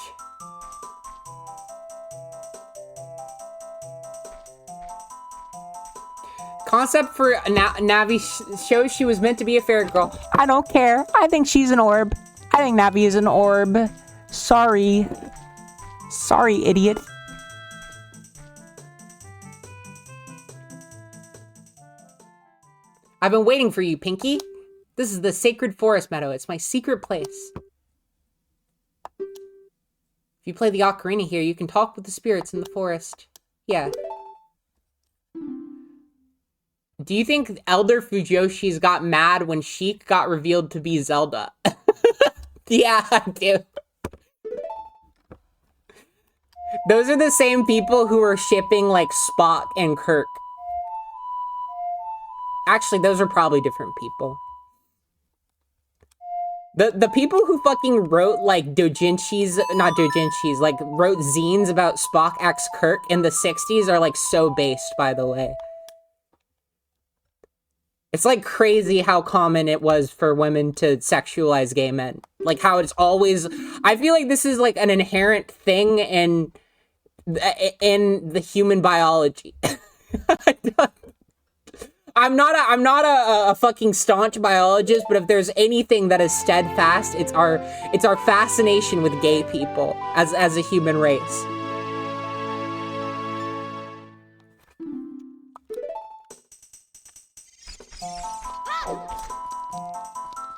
Speaker 1: Concept for Navi shows she was meant to be a fairy girl. I don't care. I think she's an orb. I think Navi is an orb. Sorry. Sorry, idiot. I've been waiting for you, Pinky. This is the Sacred Forest Meadow. It's my secret place. If you play the ocarina here, you can talk with the spirits in the forest. Yeah. Do you think Elder Fujoshi's got mad when Sheik got revealed to be Zelda? Yeah, I do. Those are the same people who are shipping, like, Spock and Kirk. Actually, those are probably different people. The people who fucking wrote, like, doujinshis, not doujinshis, like, wrote zines about Spock x Kirk in the 60s are, like, so based, by the way. It's, like, crazy how common it was for women to sexualize gay men. Like, how it's always... I feel like this is, like, an inherent thing in the human biology. I'm not a fucking staunch biologist, but if there's anything that is steadfast, it's our fascination with gay people as a human race.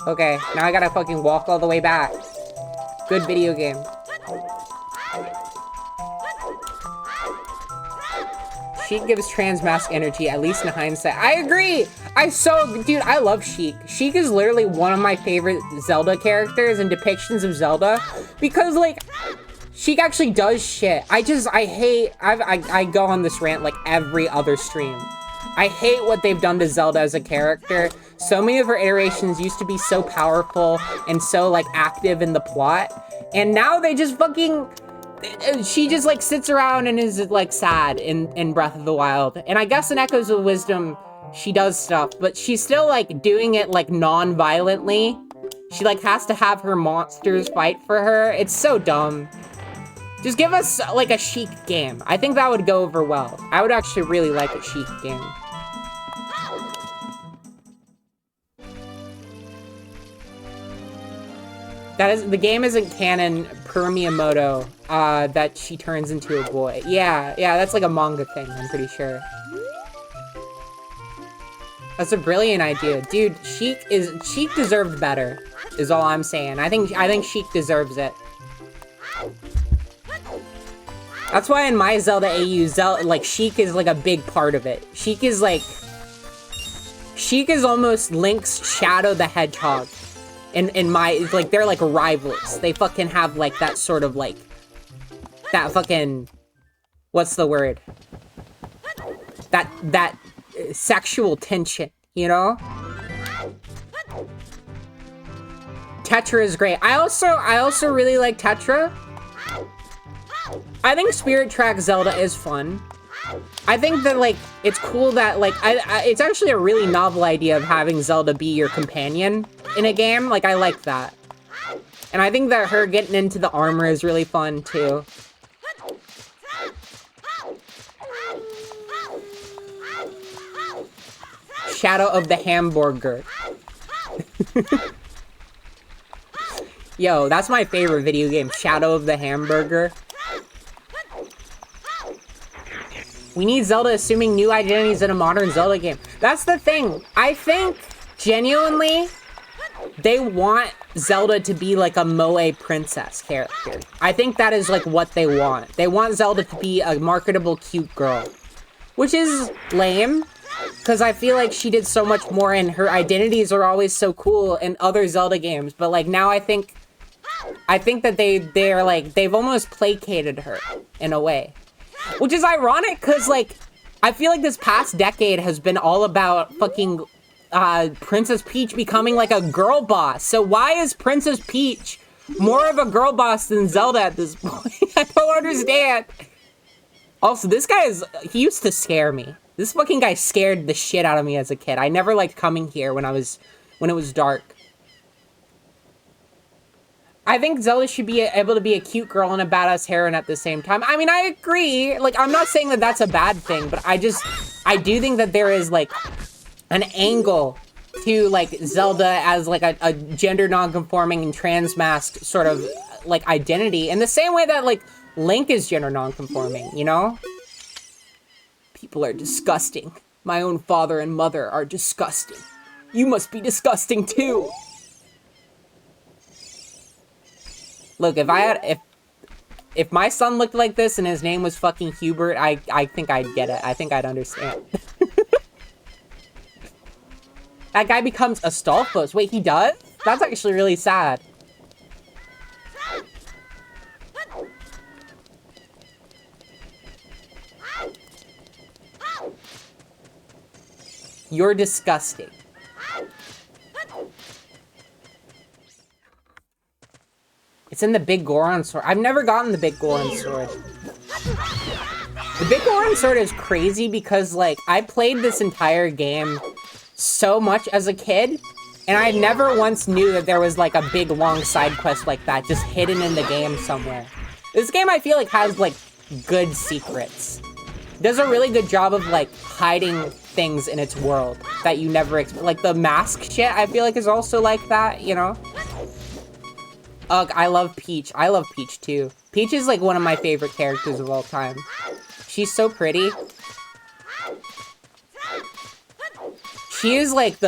Speaker 1: Okay, now I gotta fucking walk all the way back. Good video game. Sheik gives transmask energy, at least in hindsight. I agree! Dude, I love Sheik. Sheik is literally one of my favorite Zelda characters and depictions of Zelda. Because, like, Sheik actually does shit. I go on this rant, like, every other stream. I hate what they've done to Zelda as a character. So many of her iterations used to be so powerful and so, like, active in the plot. And now they just fucking... She just, like, sits around and is, like, sad in Breath of the Wild. And I guess in Echoes of Wisdom, she does stuff, but she's still, like, doing it, like, non-violently. She, like, has to have her monsters fight for her. It's so dumb. Just give us, like, a Sheik game. I think that would go over well. I would actually really like a Sheik game. The game isn't canon per Miyamoto, that she turns into a boy. Yeah, that's like a manga thing, I'm pretty sure. That's a brilliant idea. Dude, Sheik deserved better, is all I'm saying. I think Sheik deserves it. That's why in my Zelda AU, like, Sheik is, like, a big part of it. Sheik is almost Link's Shadow the Hedgehog. In my, like, they're, like, rivals. They fucking have, like, that sort of, like, that fucking, what's the word? That sexual tension, you know? Tetra is great. I also really like Tetra. I think Spirit Track Zelda is fun. I think that, like, it's cool that, like, it's actually a really novel idea of having Zelda be your companion in a game. Like, I like that. And I think that her getting into the armor is really fun, too. Shadow of the Hamburger. Yo, that's my favorite video game, Shadow of the Hamburger. We need Zelda assuming new identities in a modern Zelda game. That's the thing. I think, genuinely, they want Zelda to be like a moe princess character. I think that is, like, what they want. They want Zelda to be a marketable, cute girl. Which is lame, because I feel like she did so much more, and her identities are always so cool in other Zelda games. But, like, now I think that they're, like, they've almost placated her, in a way. Which is ironic, because, like, I feel like this past decade has been all about fucking Princess Peach becoming, like, a girl boss. So why is Princess Peach more of a girl boss than Zelda at this point? I don't understand. Also, this guy he used to scare me. This fucking guy scared the shit out of me as a kid. I never liked coming here when it was dark. I think Zelda should be able to be a cute girl and a badass heroine at the same time. I mean, I agree. Like, I'm not saying that that's a bad thing, but I do think that there is, like, an angle to, like, Zelda as, like, a gender non-conforming and trans-masked sort of, like, identity. In the same way that, like, Link is gender non-conforming, you know? People are disgusting. My own father and mother are disgusting. You must be disgusting, too. Look, if my son looked like this and his name was fucking Hubert, I think I'd get it. I think I'd understand. That guy becomes Astolfos. Wait, he does? That's actually really sad. You're disgusting. It's in the Big Goron Sword. I've never gotten the Big Goron Sword. The Big Goron Sword is crazy because, like, I played this entire game so much as a kid, and I never once knew that there was, like, a big, long side quest like that just hidden in the game somewhere. This game, I feel like, has, like, good secrets. It does a really good job of, like, hiding things in its world that you never expect. Like, the mask shit, I feel like, is also like that, you know? Ugh, I love Peach. I love Peach, too. Peach is, like, one of my favorite characters of all time. She's so pretty. She is, like,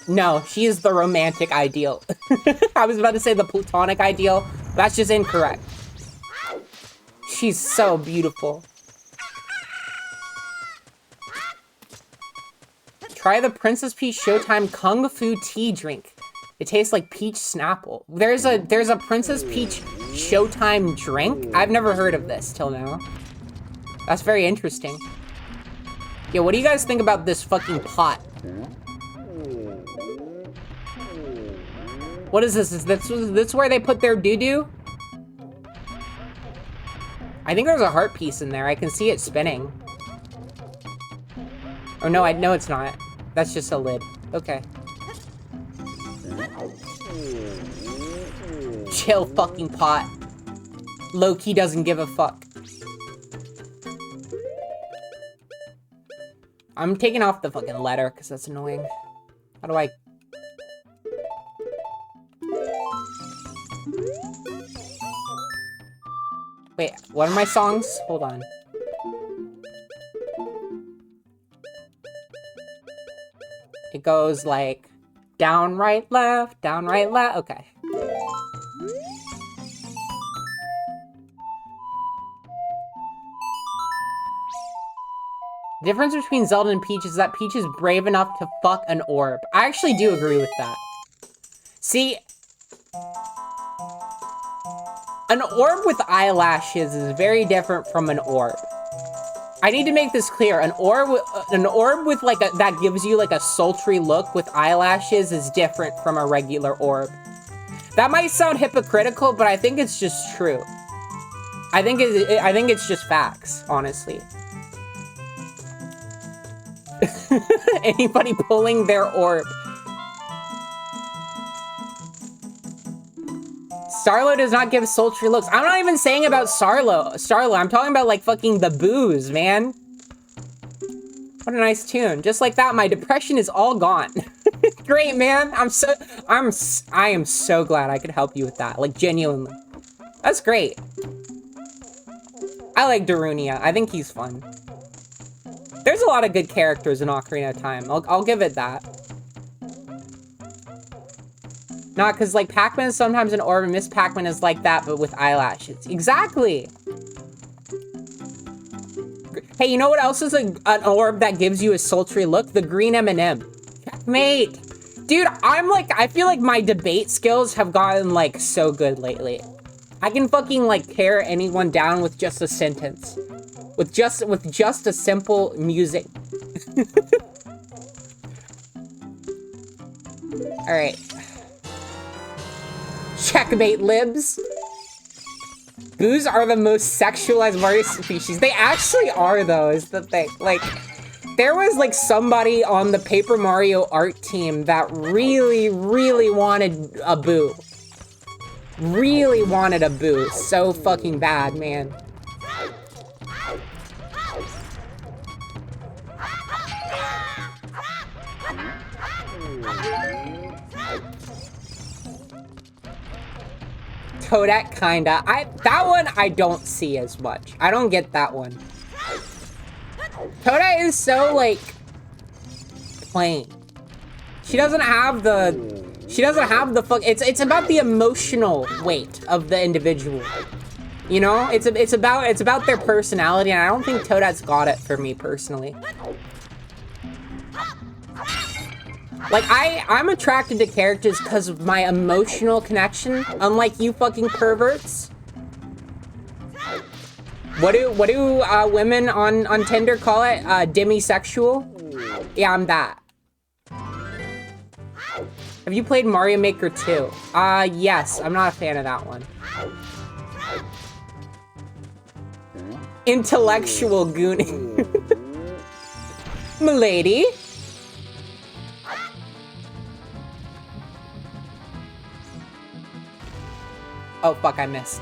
Speaker 1: no, she is the romantic ideal. I was about to say the platonic ideal. That's just incorrect. She's so beautiful. Try the Princess Peach Showtime Kung Fu tea drink. It tastes like peach Snapple. There's a Princess Peach Showtime drink? I've never heard of this till now. That's very interesting. Yo, what do you guys think about this fucking pot? What is this? Is this where they put their doo-doo? I think there's a heart piece in there. I can see it spinning. Oh no, no it's not. That's just a lid. Okay. Chill, fucking pot. Low-key doesn't give a fuck. I'm taking off the fucking letter, because that's annoying. How do I... Wait, what are my songs? Hold on. It goes like... down, right, left, okay. The difference between Zelda and Peach is that Peach is brave enough to fuck an orb. I actually do agree with that. See, an orb with eyelashes is very different from an orb. I need to make this clear. An orb with like that gives you like a sultry look with eyelashes is different from a regular orb. That might sound hypocritical, but I think it's just true. I think it's just facts, honestly. Anybody pulling their orb. Starlo does not give sultry looks. I'm not even saying about Starlo. I'm talking about like fucking the booze, man. What a nice tune. Just like that, my depression is all gone. Great, man. I am so glad I could help you with that. Like, genuinely. That's great. I like Darunia. I think he's fun. There's a lot of good characters in Ocarina of Time. I'll give it that. Not because, like, Pac-Man is sometimes an orb, and Miss Pac-Man is like that, but with eyelashes. Exactly! Hey, you know what else is an orb that gives you a sultry look? The green M&M. Checkmate! Dude, I feel like my debate skills have gotten, like, so good lately. I can fucking, like, tear anyone down with just a sentence. With just a simple music. Alright. Checkmate, libs. Boos are the most sexualized Mario species. They actually are, though, is the thing. Like, there was, like, somebody on the Paper Mario art team that really, really wanted a boo. Really wanted a boost so fucking bad, man. Toadette, kinda. That one I don't see as much. I don't get that one. Toadette is so, like, plain. She doesn't have the... She doesn't have the fuck... It's about the emotional weight of the individual. You know? It's about their personality, and I don't think Toadette's got it for me, personally. Like, I'm attracted to characters because of my emotional connection, unlike you fucking perverts. What do women on Tinder call it? Demisexual? Yeah, I'm that. Have you played Mario Maker 2? Yes. I'm not a fan of that one. Intellectual gooning. Milady? Oh, fuck, I missed.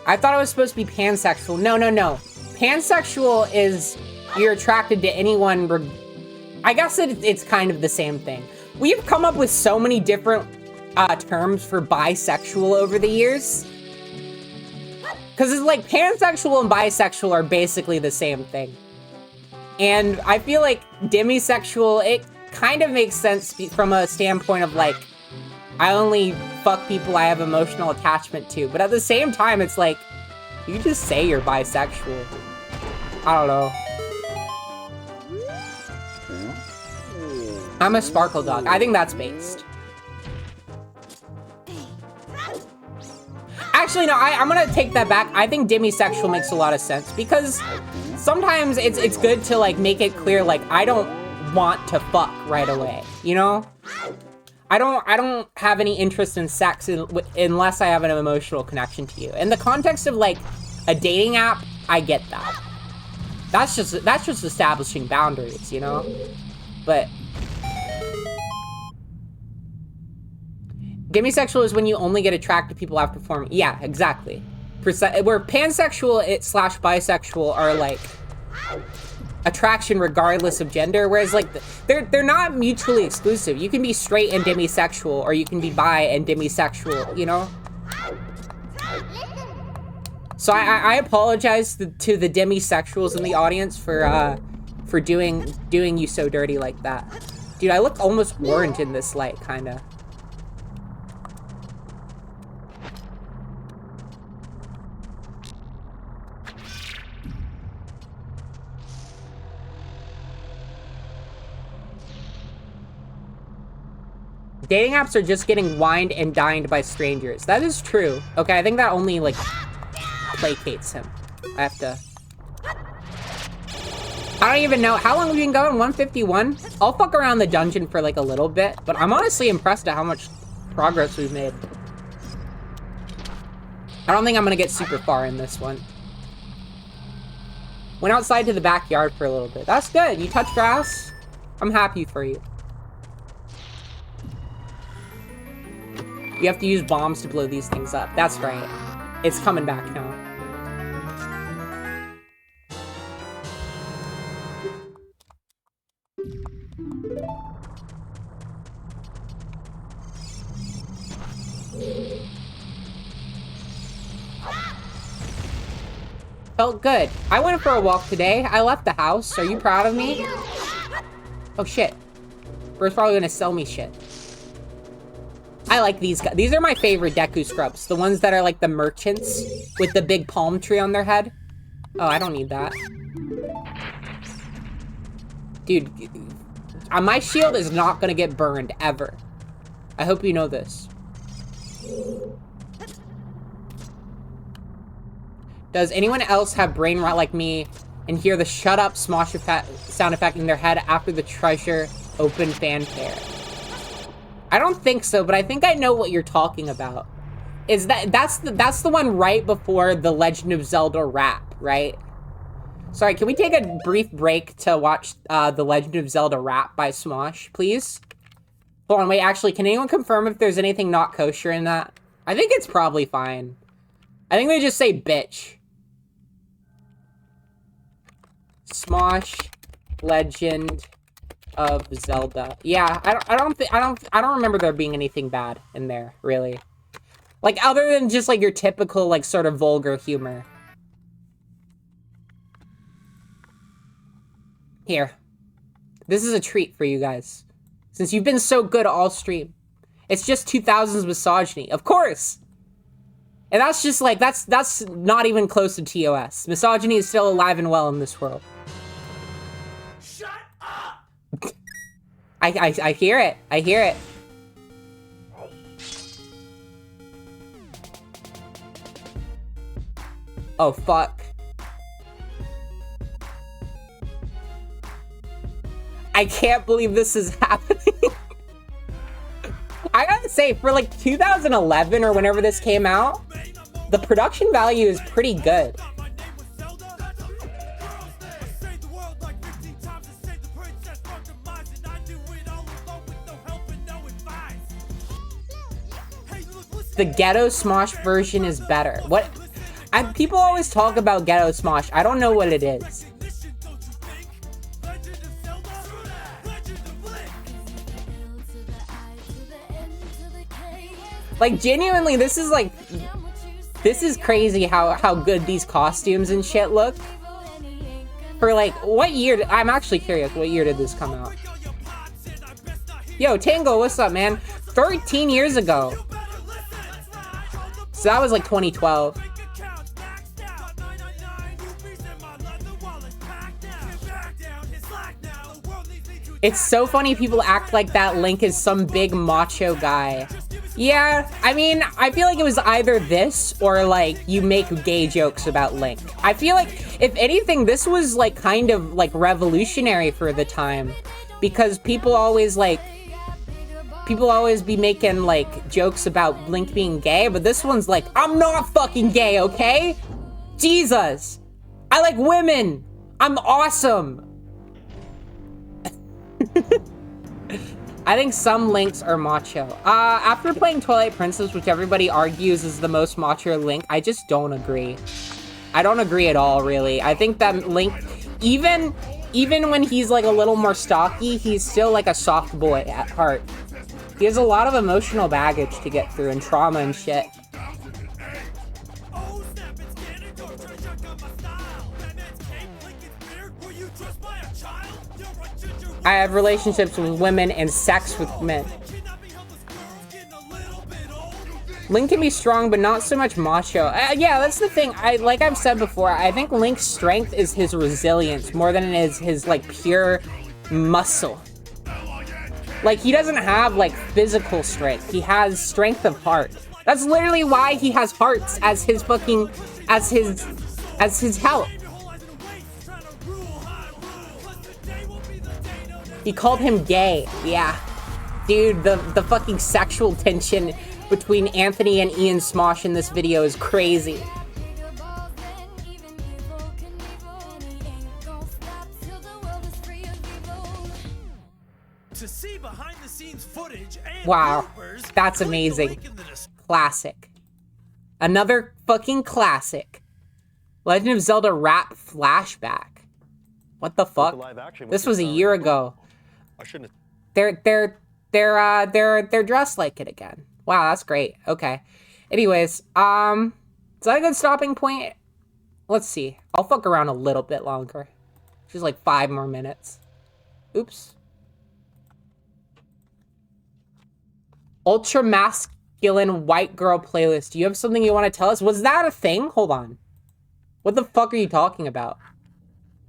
Speaker 1: I thought it was supposed to be pansexual. No, no, no. Pansexual is you're attracted to anyone. I guess it's kind of the same thing. We've come up with so many different terms for bisexual over the years. Because it's like pansexual and bisexual are basically the same thing. And I feel like demisexual, it kind of makes sense from a standpoint of like, I only fuck people I have emotional attachment to. But at the same time, it's like, you just say you're bisexual. I don't know. I'm a sparkle dog. I think that's based. Actually, no, I'm gonna take that back. I think demisexual makes a lot of sense because sometimes it's good to like make it clear, like, I don't want to fuck right away, you know? I don't have any interest in sex unless I have an emotional connection to you. In the context of like a dating app, I get that. That's just establishing boundaries, you know? But demisexual is when you only get attracted to people after forming. Yeah, exactly. Where pansexual slash bisexual are like attraction regardless of gender, whereas like they're not mutually exclusive. You can be straight and demisexual, or you can be bi and demisexual, you know? So I apologize to the demisexuals in the audience for doing you so dirty like that. Dude, I look almost orange in this light, kinda. Dating apps are just getting wined and dined by strangers. That is true. Okay, I think that only, like, placates him. I have to... I don't even know. How long have we been going? 151? I'll fuck around the dungeon for, like, a little bit. But I'm honestly impressed at how much progress we've made. I don't think I'm gonna get super far in this one. Went outside to the backyard for a little bit. That's good. You touch grass? I'm happy for you. You have to use bombs to blow these things up. That's right. It's coming back now. Felt good. I went for a walk today. I left the house. Are you proud of me? Oh shit. Bird's probably gonna sell me shit. I like these guys. These are my favorite Deku scrubs. The ones that are like the merchants with the big palm tree on their head. Oh, I don't need that. Dude, my shield is not gonna get burned, ever. I hope you know this. Does anyone else have brain rot like me and hear the shut up smosh sound effect in their head after the treasure open fanfare? I don't think so, but I think I know what you're talking about. That's the one right before the Legend of Zelda rap, right? Sorry, can we take a brief break to watch the Legend of Zelda rap by Smosh, please? Hold on, wait, actually, can anyone confirm if there's anything not kosher in that? I think it's probably fine. I think they just say bitch. Smosh Legend of Zelda. Yeah, I don't remember there being anything bad in there, really. Like, other than just, like, your typical, like, sort of vulgar humor. Here. This is a treat for you guys. Since you've been so good all stream. It's just 2000s misogyny. Of course! And that's just, like, that's not even close to TOS. Misogyny is still alive and well in this world.
Speaker 2: Shut up!
Speaker 1: I hear it. I hear it. Oh, fuck. I can't believe this is happening. I gotta say, for like 2011 or whenever this came out, the production value is pretty good. The Ghetto Smosh version is better. What? People always talk about Ghetto Smosh. I don't know what it is. Like, genuinely, this is crazy how good these costumes and shit look. For, like, what year? I'm actually curious. What year did this come out? Yo, Tango, what's up, man? 13 years ago. So that was, like, 2012. It's so funny people act like that Link is some big macho guy. Yeah, I mean, I feel like it was either this or, like, you make gay jokes about Link. I feel like, if anything, this was, like, kind of, like, revolutionary for the time. Because people always be making, like, jokes about Link being gay, but this one's like, I'm not fucking gay, okay? Jesus! I like women! I'm awesome! I think some Links are macho. After playing Twilight Princess, which everybody argues is the most macho Link, I just don't agree. I don't agree at all, really. I think that Link, even when he's, like, a little more stocky, he's still, like, a soft boy at heart. He has a lot of emotional baggage to get through and trauma and shit. I have relationships with women and sex with men. Link can be strong, but not so much macho. Yeah, that's the thing. Like I've said before, I think Link's strength is his resilience more than it is his, like, pure muscle. Like, he doesn't have, like, physical strength. He has strength of heart. That's literally why he has hearts as his fucking, as his health. He called him gay. Yeah. Dude, the fucking sexual tension between Anthony and Ian Smosh in this video is crazy.
Speaker 2: To see behind the scenes footage and
Speaker 1: wow.
Speaker 2: bloopers,
Speaker 1: That's amazing. Classic. Another fucking classic. Legend of Zelda rap flashback. What the fuck? This was a year ago.
Speaker 3: I shouldn't.
Speaker 1: They're dressed like it again. Wow, that's great. Okay. Anyways, is that a good stopping point? Let's see. I'll fuck around a little bit longer. Just like 5 more minutes. Oops. Ultra masculine white girl playlist. Do you have something you want to tell us? Was that a thing? Hold on. What the fuck are you talking about?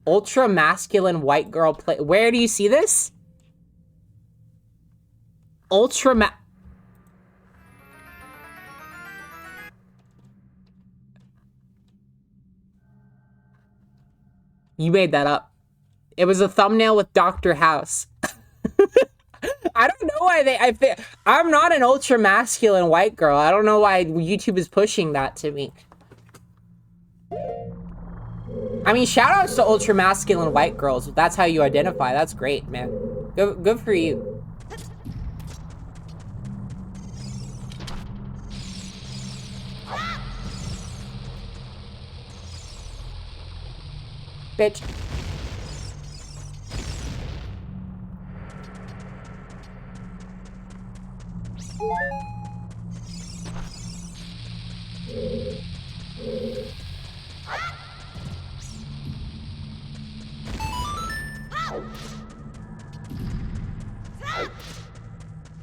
Speaker 1: Ultra masculine white girl play. Where do you see this? You made that up. It was a thumbnail with Dr. House. I don't know why I'm not an ultra masculine white girl. I don't know why YouTube is pushing that to me. I mean, shout outs to ultra masculine white girls. If that's how you identify, that's great, man. Good for you. bitch.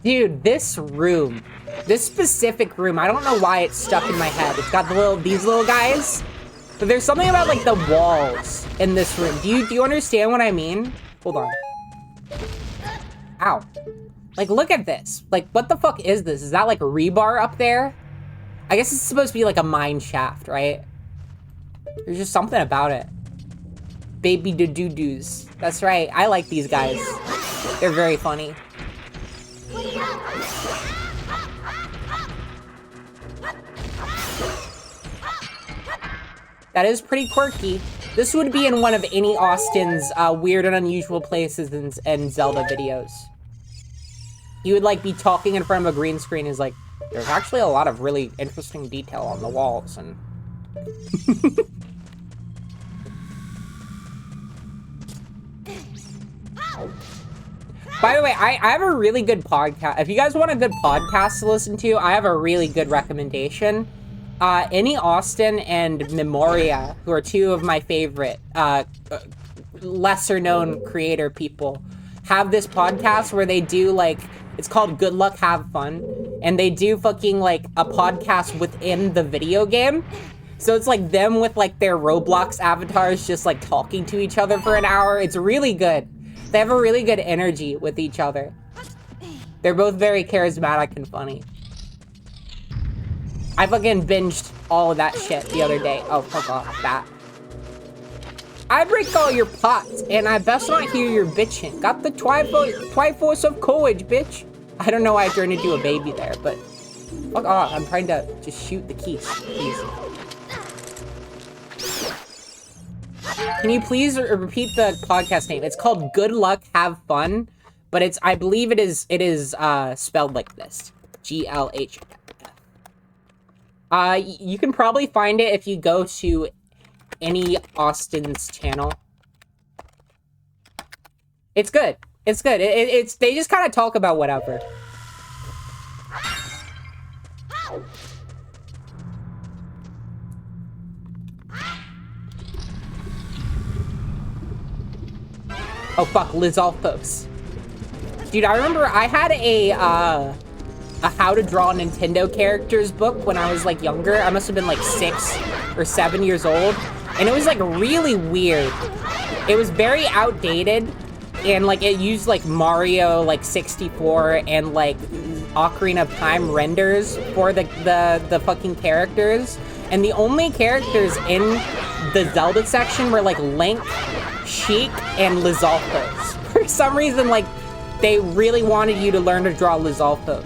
Speaker 1: Dude, this room, this specific room, I don't know why it's stuck in my head. It's got these little guys, but there's something about like the walls in this room. Do you understand what I mean? Hold on. Ow. Like, look at this. Like, what the fuck is this? Is that like rebar up there? I guess it's supposed to be like a mine shaft, right? There's just something about it. Baby doo-doo-doos. That's right. I like these guys. They're very funny. That is pretty quirky. This would be in one of any Austin's weird and unusual places in Zelda videos. He would like be talking in front of a green screen. Is like, there's actually a lot of really interesting detail on the walls and. By the way, I have a really good podcast. If you guys want a good podcast to listen to, I have a really good recommendation. Any Austin and Memoria, who are two of my favorite lesser known creator people, have this podcast where they do like, it's called Good Luck Have Fun, and they do fucking like a podcast within the video game. So it's like them with like their Roblox avatars just like talking to each other for an hour. It's really good. They have a really good energy with each other. They're both very charismatic and funny. I fucking binged all of that shit the other day. Oh, fuck off, that. I break all your pots, and I best not hear your bitching. Got the Triforce of Courage, bitch. I don't know why I turned into a baby there, but fuck off. I'm trying to just shoot the keys, please. Can you please repeat the podcast name? It's called Good Luck Have Fun, but it's, I believe it is spelled like this. GLHF. You can probably find it if you go to any Austin's channel. It's good. It's good. It's they just kind of talk about whatever. Oh fuck, Lizalfos. Dude, I remember I had a how to draw Nintendo characters book when I was like younger. I must have been like 6 or 7 years old. And it was like really weird. It was very outdated. And like it used like Mario like 64 and like Ocarina of Time renders for the fucking characters. And the only characters in the Zelda section were like Link, Sheik, and Lizalfos. For some reason, like, they really wanted you to learn to draw Lizalfos.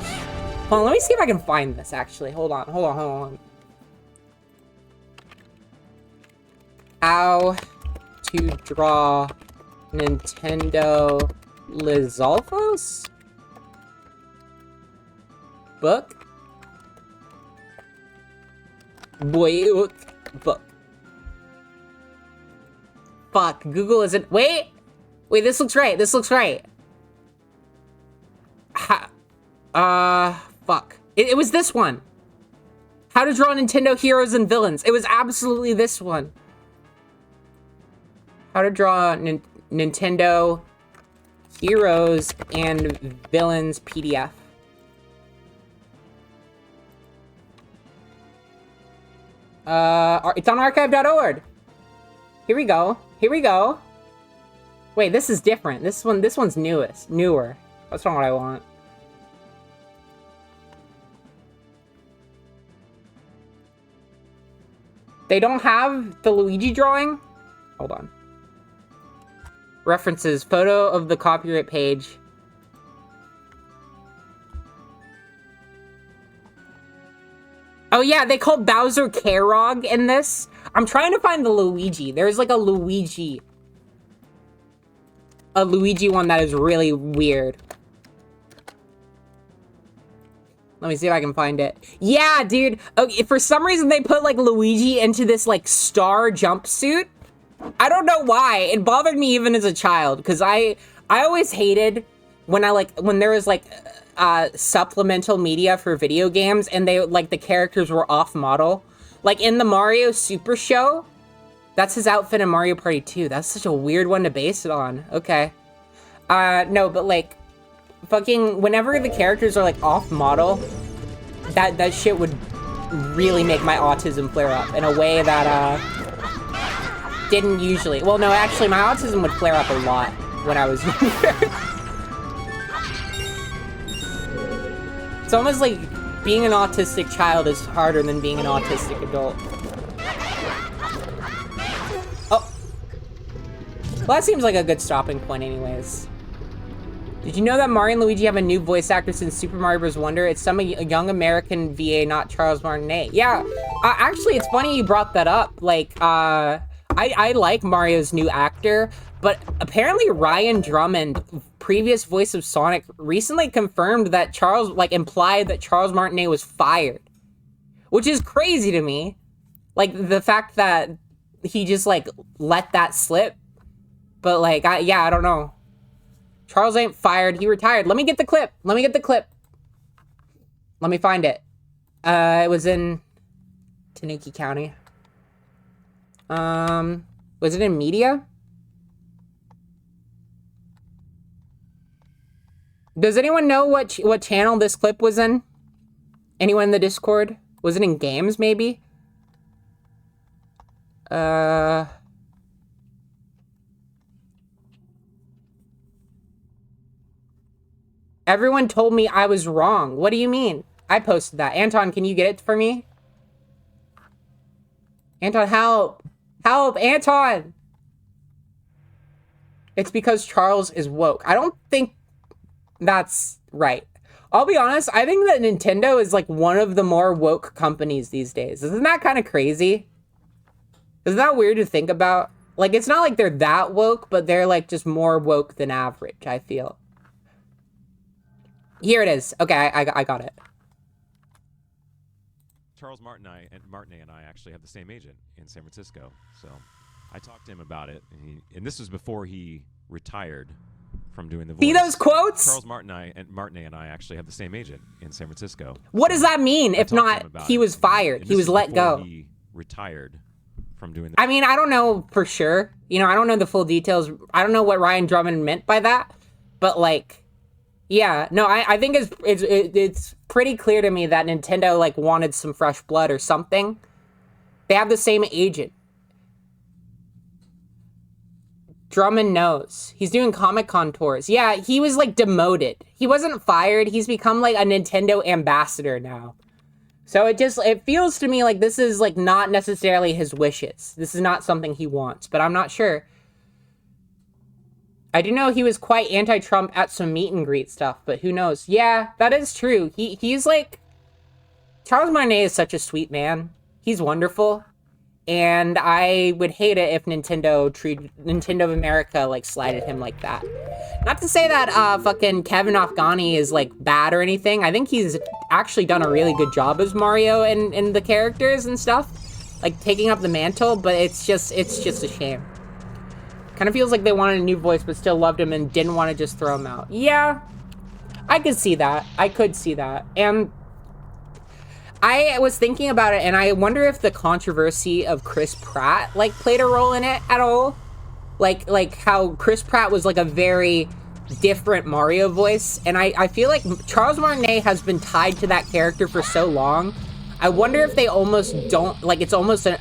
Speaker 1: Hold on, let me see if I can find this, actually. Hold on. How to draw Nintendo Lizalfos? Book? Book. Fuck, Google isn't... Wait, this looks right. Fuck. It was this one. How to draw Nintendo heroes and villains. It was absolutely this one. How to draw Nintendo heroes and villains PDF. It's on archive.org. Here we go. Wait, this is different. This one's newer. That's not what I want. They don't have the Luigi drawing? Hold on. References, photo of the copyright page. Oh yeah, they called Bowser Karog in this. I'm trying to find the Luigi. There's like a Luigi one that is really weird. Let me see if I can find it. Yeah, dude. Okay, for some reason they put like Luigi into this like star jumpsuit. I don't know why. It bothered me even as a child, because I always hated when when there was like supplemental media for video games and they like the characters were off model. Like in the Mario Super Show, that's his outfit in Mario Party 2. That's such a weird one to base it on. Okay. No, but like fucking whenever the characters are like off model, that shit would really make my autism flare up in a way that didn't usually. Well, no, actually my autism would flare up a lot when I was younger. It's almost like being an autistic child is harder than being an autistic adult. Oh. Well, that seems like a good stopping point anyways. Did you know that Mario and Luigi have a new voice actor since Super Mario Bros. Wonder? It's a young American VA, not Charles Martinet. Yeah, actually, it's funny you brought that up. Like, I like Mario's new actor, but apparently Ryan Drummond, previous voice of Sonic, recently confirmed that implied that Charles Martinet was fired. Which is crazy to me. Like, the fact that he just, like, let that slip. But, like, yeah, I don't know. Charles ain't fired, he retired. Let me get the clip. Let me find it. It was in Tanooki County. Was it in media? Does anyone know what channel this clip was in? Anyone in the Discord? Was it in games, maybe? Everyone told me I was wrong. What do you mean? I posted that. Anton, can you get it for me? Anton, help! Help, Anton! It's because Charles is woke. I don't think that's right. I'll be honest, I think that Nintendo is like one of the more woke companies these days. Isn't that kind of crazy? Isn't that weird to think about? Like, it's not like they're that woke, but they're like just more woke than average, I feel. Here it is. Okay, I got it.
Speaker 3: Charles Martinet and I actually have the same agent in San Francisco. So I talked to him about it, and this was before he retired from doing the voice.
Speaker 1: See those quotes?
Speaker 3: Charles Martinet and I actually have the same agent in San Francisco.
Speaker 1: What does that mean? If not, he was fired. He was let go.
Speaker 3: He retired from doing.
Speaker 1: I mean, I don't know for sure. You know, I don't know the full details. I don't know what Ryan Drummond meant by that, but like. Yeah, no, I think it's pretty clear to me that Nintendo, like, wanted some fresh blood or something. They have the same agent. Drummond knows. He's doing Comic-Con tours. Yeah, he was, like, demoted. He wasn't fired. He's become, like, a Nintendo ambassador now. So it feels to me like this is, like, not necessarily his wishes. This is not something he wants, but I'm not sure. I do know he was quite anti-Trump at some meet and greet stuff, but who knows? Yeah, that is true. He's like... Charles Martinet is such a sweet man. He's wonderful. And I would hate it if Nintendo of America, like, slighted him like that. Not to say that, fucking Kevin Afghani is, like, bad or anything. I think he's actually done a really good job as Mario and the characters and stuff. Like, taking up the mantle, but it's just a shame. Kind of feels like they wanted a new voice, but still loved him and didn't want to just throw him out. Yeah, I could see that. And I was thinking about it, and I wonder if the controversy of Chris Pratt, like, played a role in it at all. Like how Chris Pratt was, like, a very different Mario voice. And I feel like Charles Martinet has been tied to that character for so long. I wonder if they almost don't, like, it's almost a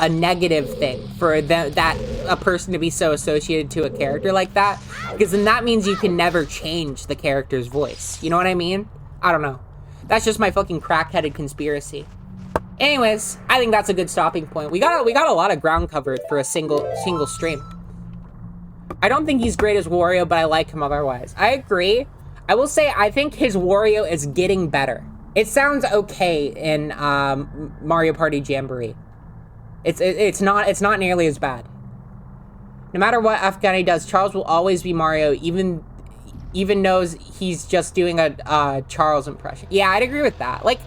Speaker 1: negative thing for a person to be so associated to a character like that, because then that means you can never change the character's voice. You know what I mean? I don't know. That's just my fucking crack-headed conspiracy. Anyways, I think that's a good stopping point. We got a lot of ground covered for a single stream. I don't think he's great as Wario, but I like him otherwise. I agree. I will say I think his Wario is getting better. It sounds okay in Mario Party Jamboree. It's not nearly as bad. No matter what Afghani does, Charles will always be Mario, even knows he's just doing a Charles impression. Yeah, I'd agree with that. Like,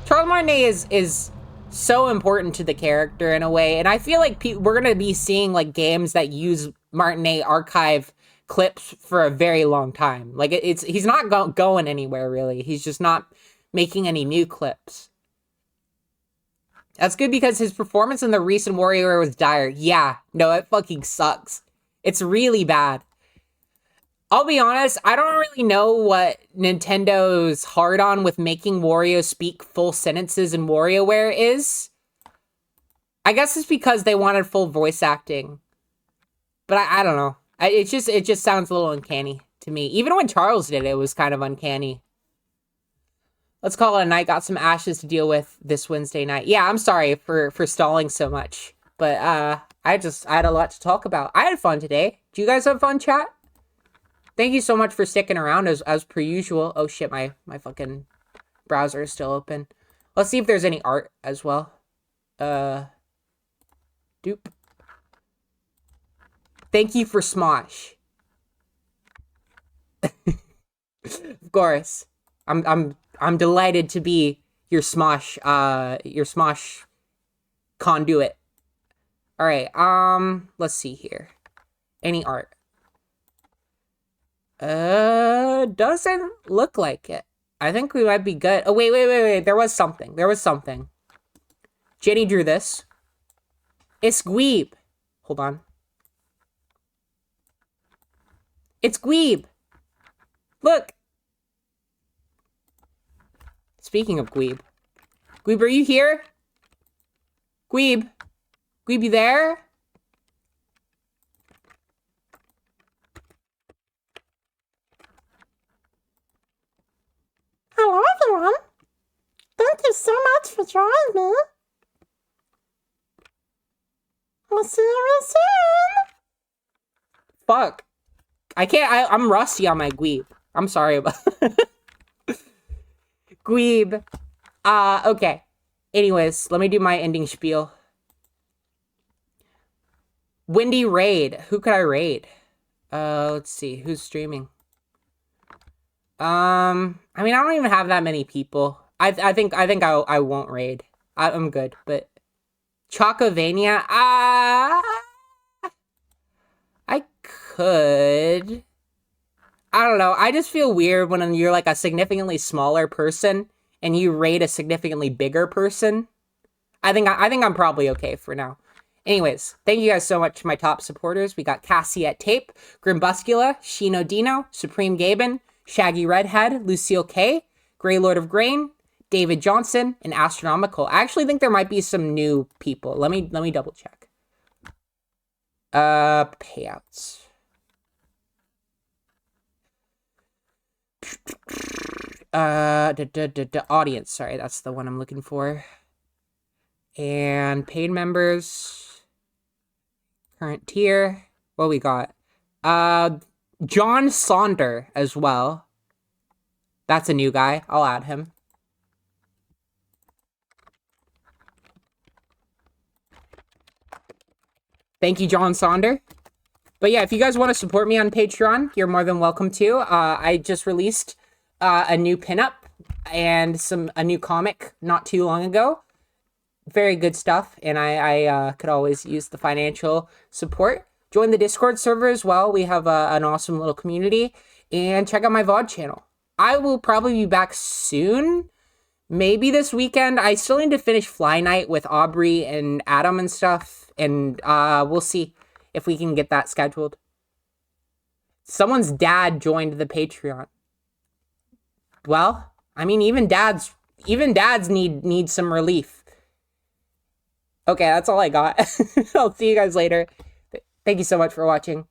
Speaker 1: Charles Martinet is so important to the character in a way. And I feel like we're going to be seeing like games that use Martinet archive clips for a very long time. Like he's not going anywhere really. He's just not making any new clips. That's good because his performance in the recent WarioWare was dire. Yeah, no, it fucking sucks. It's really bad. I'll be honest, I don't really know what Nintendo's hard on with making Wario speak full sentences in WarioWare is. I guess it's because they wanted full voice acting. But I don't know. It just sounds a little uncanny to me. Even when Charles did it, it was kind of uncanny. Let's call it a night. Got some ashes to deal with this Wednesday night. Yeah, I'm sorry for stalling so much. But I had a lot to talk about. I had fun today. Did you guys have fun, chat? Thank you so much for sticking around as per usual. Oh shit, my fucking browser is still open. Let's see if there's any art as well. Doop. Thank you for Smosh. Of course. I'm delighted to be your Smosh conduit. All right. Let's see here. Any art? Doesn't look like it. I think we might be good. Oh, wait. There was something. Jenny drew this. It's Gweeb. Hold on. It's Gweeb. Look. Speaking of Gweeb. Gweeb, are you here? Gweeb. Gweeb, you there?
Speaker 4: Hello, everyone. Thank you so much for joining me. I'll see you real soon.
Speaker 1: Fuck. I can't. I'm rusty on my Gweeb. I'm sorry about Gweeb. Okay. Anyways, let me do my ending spiel. Windy raid. Who could I raid? Let's see. Who's streaming? I mean, I don't even have that many people. I think I won't raid. I'm good, but Chocovania. I could. I don't know. I just feel weird when you're like a significantly smaller person and you raid a significantly bigger person. I think I'm probably okay for now. Anyways, thank you guys so much to my top supporters. We got Cassie at Tape, Grimbuscula, Shino Dino, Supreme Gaben, Shaggy Redhead, Lucille K, Grey Lord of Grain, David Johnson, and Astronomical. I actually think there might be some new people. Let me double check. Payouts. Audience. Sorry, that's the one I'm looking for. And paid members. Current tier. What we got? John Sonder as well. That's a new guy. I'll add him. Thank you, John Sonder. But yeah, if you guys want to support me on Patreon, you're more than welcome to. I just released a new pinup and a new comic not too long ago. Very good stuff, and I could always use the financial support. Join the Discord server as well. We have an awesome little community. And check out my VOD channel. I will probably be back soon. Maybe this weekend. I still need to finish Fly Night with Aubrey and Adam and stuff. And we'll see if we can get that scheduled. Someone's dad joined the Patreon. Well, I mean, even dads need some relief. Okay, that's all I got. I'll see you guys later. Thank you so much for watching.